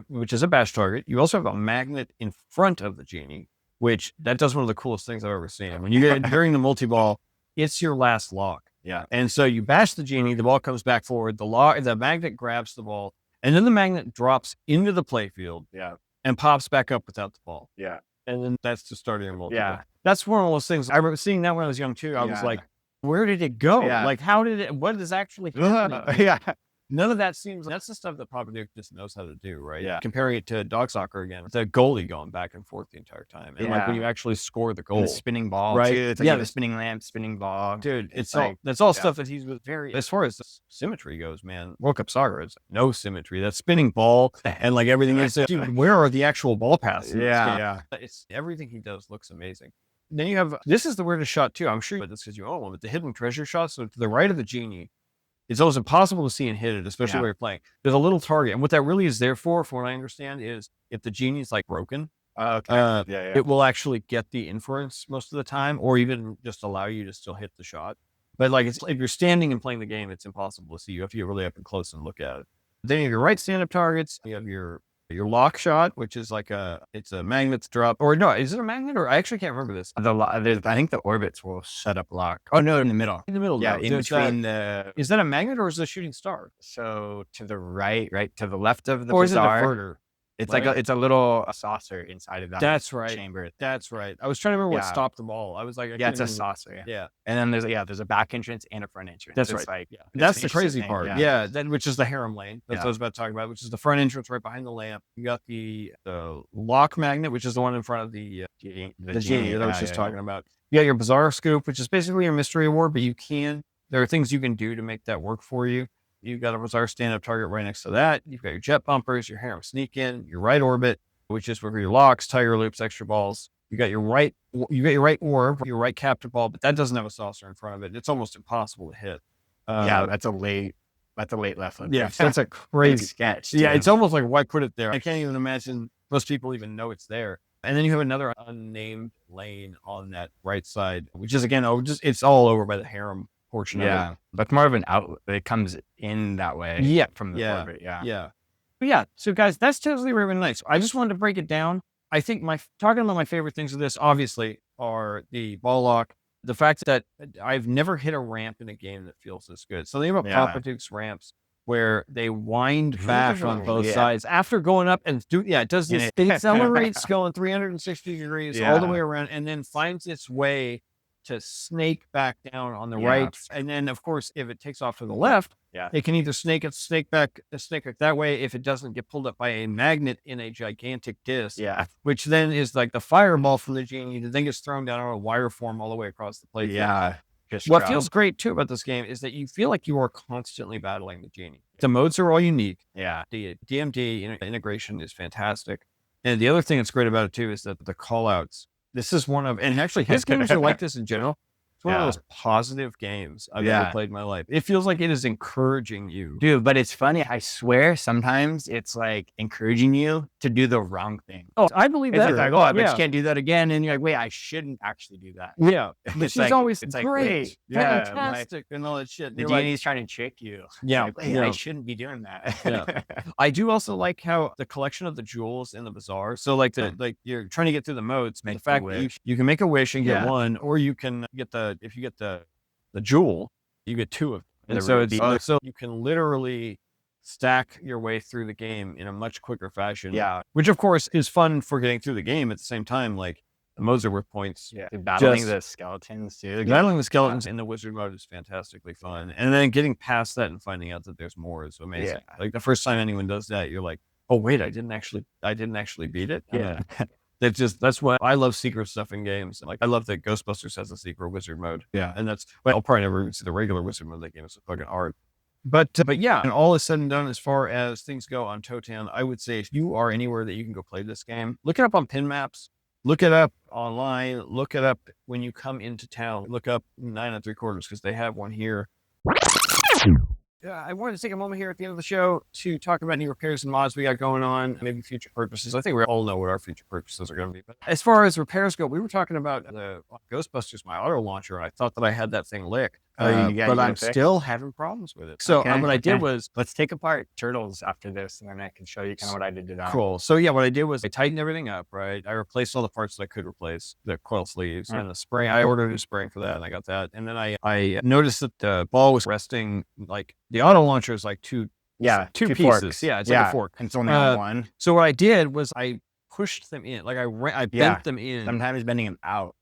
which is a bash target. You also have a magnet in front of the genie, which that does one of the coolest things I've ever seen. When you get during the multi-ball, it's your last lock. Yeah. And so you bash the genie, the ball comes back forward, the magnet grabs the ball, and then the magnet drops into the playfield and pops back up without the ball. Yeah. And then that's the start of your multi-ball. Yeah. That's one of those things. I remember seeing that when I was young too. I was like, where did it go? Yeah. Like, what is actually happening? Yeah. None of that seems, that's the stuff that Papa Duke just knows how to do, right? Yeah. Comparing it to dog soccer again, the goalie going back and forth the entire time. And like when you actually score the And goal, the spinning ball, right? too. It's like Yeah, you have a spinning lamp, spinning ball. dude, It's all, like, that's all yeah. stuff that he's very, as far as the symmetry goes, man, World Cup soccer is no symmetry. That spinning ball and like everything is, dude, where are the actual ball passes? Yeah. It's everything he does looks amazing. Then you have, this is the weirdest shot too. I'm sure but this because you own one, but the hidden treasure shot. So to the right of the genie, it's almost impossible to see and hit it, especially when you're playing. There's a little target. And what that really is there for, from what I understand, is if the genie's like broken, it will actually get the inference most of the time, or even just allow you to still hit the shot. But like if you're standing and playing the game, it's impossible to see. You have to get really up and close and look at it. Then you have your right stand-up targets. You have your lock shot, which is like it's a magnet drop, or no, is it a magnet? Or I actually can't remember this. I think the orbits will set up lock. Oh no, in the middle. In the middle, Yeah, no. in between the. Is that a magnet or is it a shooting star? So to the right to the left of the Or is it a bazaar, diverter? it's right? like it's a little saucer inside of that. That's right. Chamber. That's right. I was trying to remember what Yeah. stopped them all. I was like, Yeah, it's a saucer. Yeah. And then there's a back entrance and a front entrance. That's It's right. Like, Yeah. it's That's an the crazy interesting part. thing, Yeah. Then which is the harem lane. That's what I Yeah. was about to talk about, which is the front entrance right behind the lamp. You got the lock magnet, which is the one in front of the genie that I was just talking about. You got your Bazaar Scoop, which is basically your mystery award, but there are things you can do to make that work for you. You've got a Bazaar stand-up target right next to that. You've got your jet bumpers, your harem sneak in, your right orbit, which is for your locks, tiger loops, extra balls. You got your right orb, your right captive ball, but that doesn't have a saucer in front of it. It's almost impossible to hit. That's a late left one. Yeah, that's a crazy sketch. Yeah, it's almost like, why put it there? I can't even imagine most people even know it's there. And then you have another unnamed lane on that right side, which is again, it's all over by the harem portion of it. But more of an outlet. It comes in that way. Yeah, from the orbit. Yeah. But yeah, so guys, that's totally Arabian Nights. I just wanted to break it down. I think talking about my favorite things of this, obviously, are the ball lock, the fact that I've never hit a ramp in a game that feels this good. So think about Papa Duke's ramps, where they wind back on both sides after going up and it does this. It accelerates going 360 degrees all the way around, and then finds its way to snake back down on the right. And then, of course, if it takes off to the left, it can either snake back that way if it doesn't get pulled up by a magnet in a gigantic disc, which then is like the fireball from the genie that then gets thrown down on a wire form all the way across the plate. What feels great too about this game is that you feel like you are constantly battling the genie. The modes are all unique. The DMD integration is fantastic. And the other thing that's great about it too is that the call outs. This is one of, and actually his games are like this in general. It's one of those positive games I've ever played in my life. It feels like it is encouraging you. Dude, but it's funny. I swear sometimes it's like encouraging you to do the wrong thing. Oh, I believe that. It's like, I bet you can't do that again. And you're like, wait, I shouldn't actually do that. Yeah. But she's always great, Yeah, fantastic, and all that shit. The genie's trying to trick you. Yeah. Like, wait, I shouldn't be doing that. I do also like how the collection of the jewels in the bazaar. So like you're trying to get through the modes. The fact that you can make a wish and get one, or you can get if you get the jewel, you get two of them. And so you can literally stack your way through the game in a much quicker fashion. Which of course is fun for getting through the game. At the same time, like the modes are worth points. Battling the skeletons too. Battling the skeletons in the wizard mode is fantastically fun. And then getting past that and finding out that there's more is amazing. Like the first time anyone does that, you're like, oh wait, I didn't actually beat it. That's why I love secret stuff in games. Like I love that Ghostbusters has a secret wizard mode. And that's I'll probably never even see the regular wizard mode of that game. It's fucking art. But yeah, and all is said and done as far as things go on TOTAN, I would say if you are anywhere that you can go play this game, look it up on pin maps, look it up online, look it up when you come into town, look up 9 3/4 because they have one here. I wanted to take a moment here at the end of the show to talk about any repairs and mods we got going on, maybe future purchases. I think we all know what our future purchases are going to be. But as far as repairs go, we were talking about the Ghostbusters, my auto launcher, and I thought that I had that thing licked. But I'm still having problems with it. So what I did was, let's take apart Turtles after this, and then I can show you kind of what I did to that. Cool. So yeah, what I did was I tightened everything up, right? I replaced all the parts that I could replace, the coil sleeves and the spring. I ordered a spring for that, and I got that. And then I noticed that the ball was resting, like the auto launcher is like two pieces. Forks. Yeah, it's like a fork. And it's only on one. So what I did was I pushed them in, like I bent them in. Sometimes bending them out.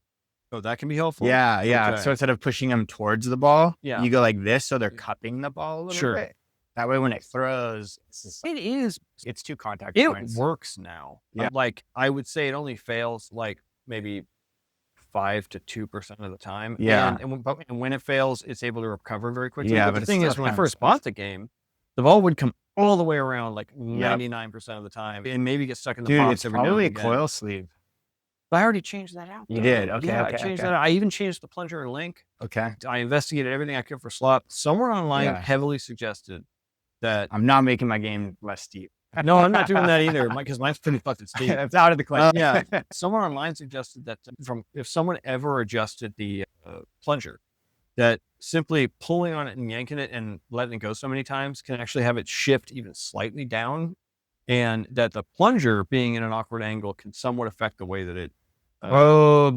Oh, that can be helpful. Yeah. Okay. So instead of pushing them towards the ball, you go like this, so they're cupping the ball a little bit. That way when it throws, it's two contact points. It works now. Yeah. Like I would say it only fails like maybe 5 to 2% of the time. Yeah. And when it fails, it's able to recover very quickly. Yeah, But but the it's thing still is, when I kinda first bought the game, the ball would come all the way around like 99% of the time and maybe get stuck in the Dude, box it's every now probably a and again. coil sleeve. But I already changed that out. You though. did? Okay, Yeah, okay, I changed okay. that out. I even changed the plunger and link. Okay. I investigated everything I could for slop. Someone online Yeah. heavily suggested that. I'm not making my game less steep. No, I'm not doing that either because mine's pretty fucking steep. It's out of the question. Yeah. Someone online suggested that if someone ever adjusted the plunger, that simply pulling on it and yanking it and letting it go so many times can actually have it shift even slightly down, and that the plunger being in an awkward angle can somewhat affect the way that it.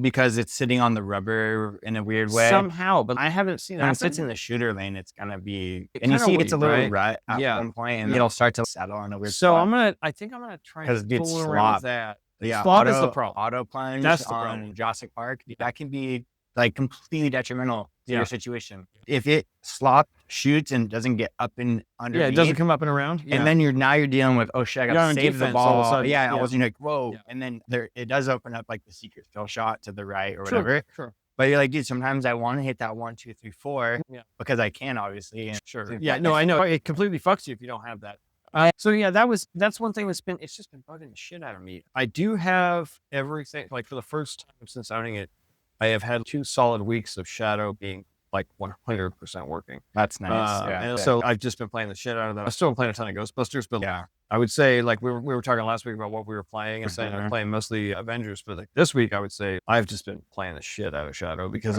Because it's sitting on the rubber in a weird way. Somehow, but I haven't seen When it. it sits in the shooter lane, it's gonna be, It and you kinda see it's a weak, little right? rut at Yeah. one point, and it'll start to settle on a weird So spot. I think I'm gonna try 'Cause and it's fool around slop. with that. Yeah, Slop is the problem. Auto plunge That's the on problem. Jurassic Park, that can be like completely detrimental to Yeah. your situation. If it slop shoots and doesn't get up and underneath, Yeah, it doesn't come up and around. and then you're dealing with, oh shit, I You're gotta on save the defense all of a ball. sudden. Yeah, Yeah. all of a sudden you're like, whoa, Yeah. and then it does open up like the secret fill shot to the right or Sure, whatever. Sure. But you're like, dude, sometimes I want to hit that 1, 2, 3, 4 Yeah. because I can, obviously. And Sure. Yeah. No, I know. It completely fucks you if you don't have that. So yeah, that's one thing it's just been bugging the shit out of me. I do have everything, like for the first time since owning it, I have had 2 solid weeks of Shadow being like 100% working. That's nice. And so I've just been playing the shit out of that. I'm still playing a ton of Ghostbusters, but Yeah. I would say like we were talking last week about what we were playing and saying I'm playing mostly Avengers, but like this week I would say I've just been playing the shit out of Shadow because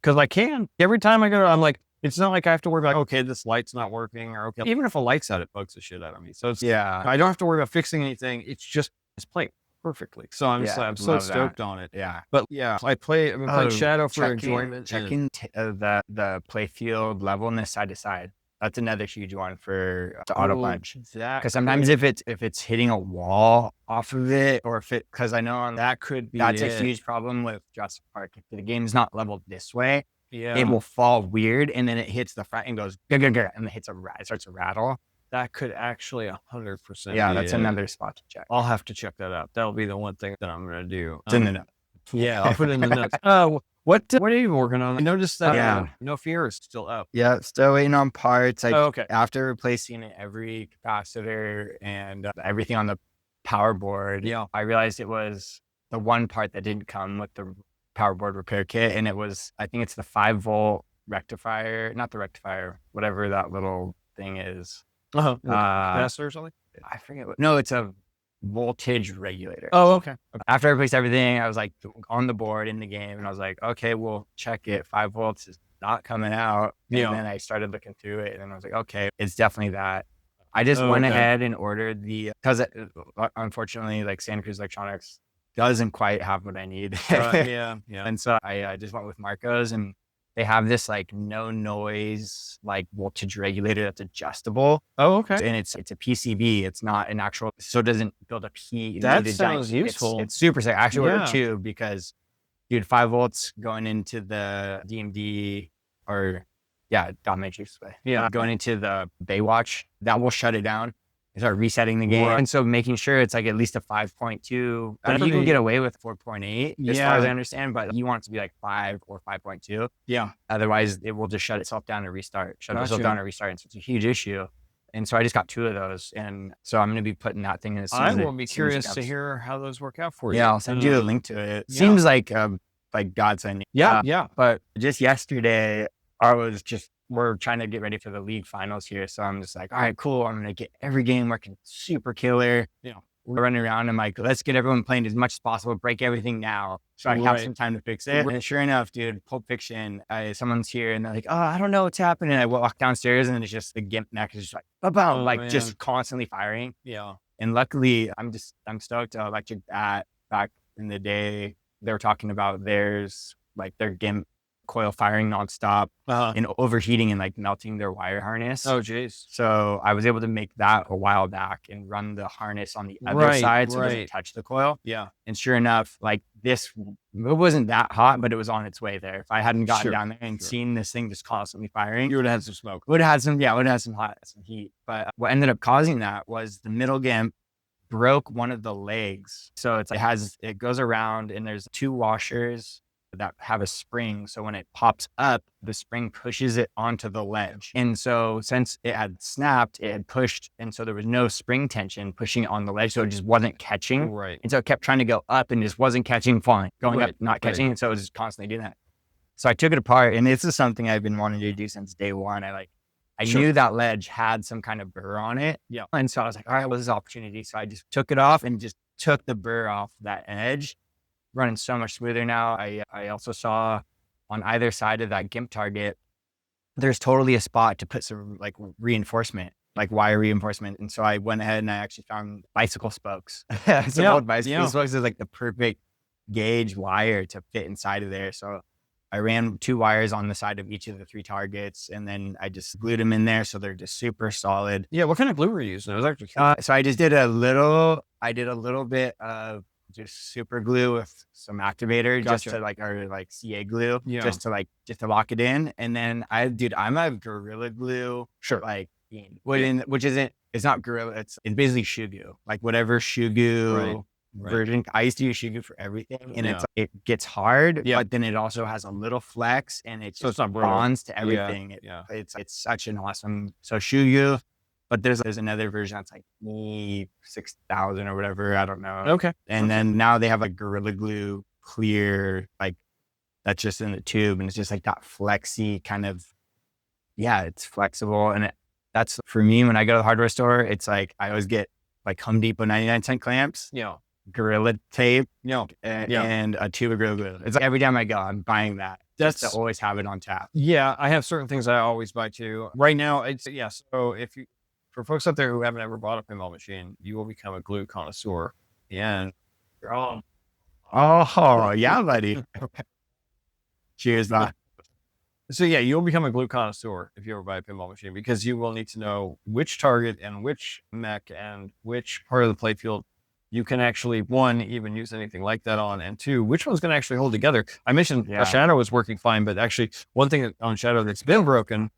I can. Every time I go, I'm like, it's not like I have to worry about, okay, this light's not working, or okay, even if a light's out, it bugs the shit out of me. So it's, Yeah. I don't have to worry about fixing anything. It's playing perfectly. So I'm Yeah, I'm so love stoked that. on it. Yeah. But yeah, I've been playing Shadow for enjoyment. Checking the play field levelness side to side. That's another huge one for the auto punch. Because sometimes if it's hitting a wall off of it, or because I know that could be that's it. a huge problem with Jurassic Park. If the game's not leveled this way, Yeah. it will fall weird, and then it hits the front and goes and it starts to rattle. That could actually 100%. Yeah, be that's it. another spot to check. I'll have to check that out. That'll be the one thing that I'm gonna do. It's in the note. Yeah, I'll put it in the notes. What are you working on? I noticed that No Fear is still up. Yeah, still waiting on parts. Okay. After replacing every capacitor and everything on the power board, I realized it was the one part that didn't come with the power board repair kit, and I think it's the 5-volt rectifier, not the rectifier, whatever that little thing is. Capacitor or something? I forget no, it's a voltage regulator. Oh, okay. After I replaced everything, I was like on the board in the game, and I was like, okay, we'll check it. 5 volts is not coming out. And then I started looking through it, and then I was like, okay, it's definitely that. I just went ahead and ordered because unfortunately, like Santa Cruz Electronics doesn't quite have what I need. Yeah. And so I just went with Marco's, and they have this like no noise like voltage regulator that's adjustable. Oh, okay. And it's a PCB. It's not an actual, so it doesn't build up heat. That sounds useful. It's super sick. I actually ordered 2 because, dude, 5 volts going into the DMD dot matrix way. Yeah. Going into the Baywatch, that will shut it down. Start resetting the game. Right. And so making sure it's like at least a 5.2. I mean, you can get away with 4.8 as far as I understand, but you want it to be like 5 or 5.2. Yeah. Otherwise, it will just shut itself down and restart. Itself down and restart. And so it's a huge issue. And so I just got 2 of those. And so I'm going to be putting that thing in as soon as I will be curious to hear how those work out for you. Yeah, I'll send you a link to it. It seems like godsend. Yeah. But just yesterday, we're trying to get ready for the league finals here. So I'm just like, all right, cool. I'm going to get every game working super killer. We're running around. I'm like, let's get everyone playing as much as possible. Break everything now so I have some time to fix it. And sure enough, dude, Pulp Fiction, someone's here and they're like, oh, I don't know what's happening. I walk downstairs and it's just the GIMP neck is just like, ba-boom, just constantly firing. Yeah. And luckily, I'm stoked. Electric Bat back in the day, they were talking about their GIMP coil firing nonstop Uh-huh. and overheating and like melting their wire harness. Oh, geez. So I was able to make that a while back and run the harness on the other Right, side so it doesn't right. touch the coil. Yeah. And sure enough, like it wasn't that hot, but it was on its way there. If I hadn't gotten Sure, down there and seen this thing just constantly firing, You would have had some smoke. would have had some heat. But what ended up causing that was the middle gimp broke one of the legs. So it goes around and there's 2 washers that have a spring. So when it pops up, the spring pushes it onto the ledge. And so since it had snapped, it had pushed. And so there was no spring tension pushing it on the ledge. So it just wasn't catching. Right. And so it kept trying to go up and just wasn't catching, falling, going Right, up, not catching. And so it was just constantly doing that. So I took it apart, and this is something I've been wanting to do since day one. I knew that ledge had some kind of burr on it. Yeah. And so I was like, all right, well, this is an opportunity. So I just took it off and just took the burr off that edge, running so much smoother now. I also saw on either side of that gimp target, there's totally a spot to put some like reinforcement, like wire reinforcement. And so I went ahead and I actually found bicycle spokes. Some old bicycle spokes is like the perfect gauge wire to fit inside of there. So I ran 2 wires on the side of each of the 3 targets, and then I just glued them in there. So they're just super solid. Yeah. What kind of glue were you using? It was actually So I just did a little bit of just super glue with some activator, just Gotcha. to or CA glue, Yeah. just to lock it in. And then I'm a Gorilla Glue, Sure. fiend, which isn't, it's not Gorilla, it's basically shoe glue, like whatever shoe glue Right. version. I used to use shoe glue for everything, and Yeah. it gets hard, Yeah. but then it also has a little flex, and it So just it's not brittle. bonds to everything. Yeah. It's such an awesome, so shoe glue. But there's another version that's like 6,000 or whatever. I don't know. Okay. And then now they have like Gorilla Glue clear, like that's just in the tube. And it's just like that flexy kind of, it's flexible. And that's for me, when I go to the hardware store, it's like, I always get like Home Depot 99-cent clamps, Yeah. Gorilla tape, Yeah. and a tube of Gorilla Glue. It's like every time I go, I'm buying that. Just to always have it on tap. Yeah, I have certain things I always buy too. Right now, so for folks out there who haven't ever bought a pinball machine, you will become a glue connoisseur. And Oh, yeah, buddy. Cheers, man. so yeah, you'll become a glue connoisseur if you ever buy a pinball machine, because you will need to know which target and which mech and which part of the playfield you can actually, 1, even use anything like that on, and 2, which one's going to actually hold together. I mentioned a Shadow was working fine, but actually one thing on Shadow that's been broken,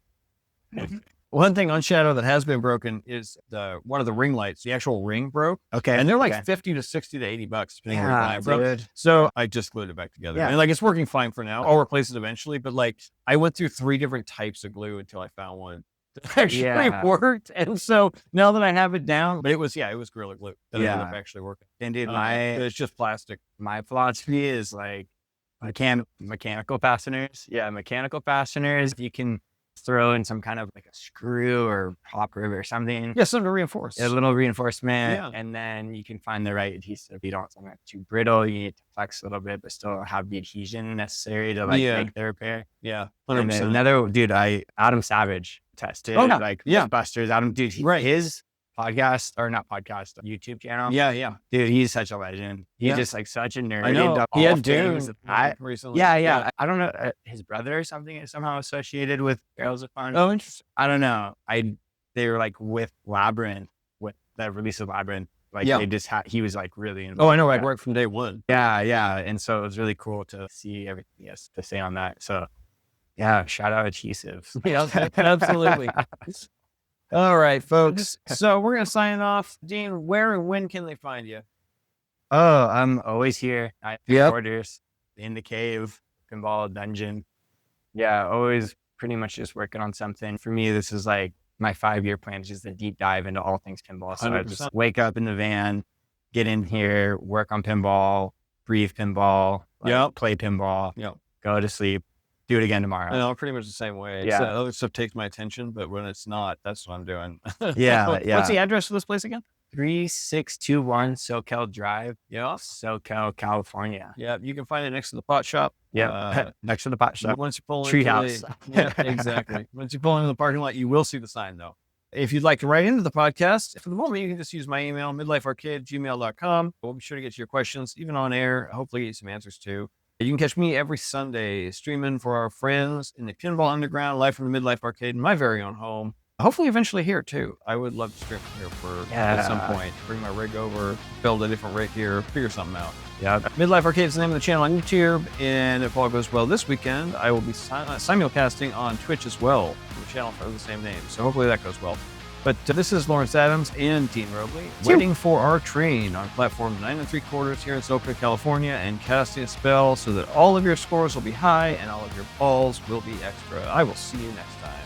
one thing on Shadow that has been broken is one of the ring lights. The actual ring broke. Okay. And they're like 50 to 60 to 80 bucks, depending on where you buy it from. dude. So I just glued it back together. Yeah. And like, it's working fine for now. I'll replace it eventually. But like, I went through 3 different types of glue until I found one that actually worked. And so now that I have it down, but it was Gorilla Glue that ended up actually working. And dude, it's just plastic. my philosophy is like mechanical fasteners. Yeah, mechanical fasteners. You can throw in some kind of like a screw or pop rib or something. Yeah, something to reinforce. A little reinforcement. Yeah. And then you can find the right adhesive. If you don't want something that's too brittle, you need to flex a little bit, but still have the adhesion necessary to make the repair. Yeah. 100%. And then another dude, Adam Savage tested Busters. Adam, dude, his podcast, or not podcast, YouTube channel. Yeah. Dude, he's such a legend. He's just like such a nerd. I know. He had Dune recently. Yeah. I don't know. His brother or something is somehow associated with Barrels of Fun. Oh, interesting. I don't know. They were like with Labyrinth, with the release of Labyrinth. Like they just he was like really involved. Oh, I know. Like right from day one. Yeah. And so it was really cool to see everything he has to say on that. So yeah, shout out adhesives. Yeah, absolutely. All right, folks. So we're going to sign off. Dean, where and when can they find you? Oh, I'm always here. I have orders in the cave, pinball dungeon. Yeah, always pretty much just working on something. For me, this is like my 5-year plan, is just a deep dive into all things pinball. So 100%. I just wake up in the van, get in here, work on pinball, breathe pinball, play pinball, go to sleep, do it again tomorrow. I know, pretty much the same way. Yeah. Other stuff takes my attention, but when it's not, that's what I'm doing. Yeah. What's the address for this place again? 3621 Soquel Drive. Yeah. Soquel, California. Yeah. You can find it next to the pot shop. Yeah. Next to the pot shop. Once you pull into Treehouse. Yeah, exactly. Once you pull into the parking lot, you will see the sign though. If you'd like to write into the podcast, for the moment, you can just use my email, midlifearcade@gmail.com. We'll be sure to get to your questions, even on air. Hopefully get you some answers too. You can catch me every Sunday streaming for our friends in the Pinball Underground, live from the Midlife Arcade in my very own home. Hopefully eventually here too. I would love to stream from here at some point. Bring my rig over, build a different rig here, figure something out. Yeah, Midlife Arcade is the name of the channel on YouTube, and if all goes well this weekend, I will be simulcasting on Twitch as well, the channel for the same name. So hopefully that goes well. But this is Lawrence Adams and Dean Robley waiting for our train on platform 9 3/4 here in SoCal, California, and casting a spell so that all of your scores will be high and all of your balls will be extra. I will see you next time.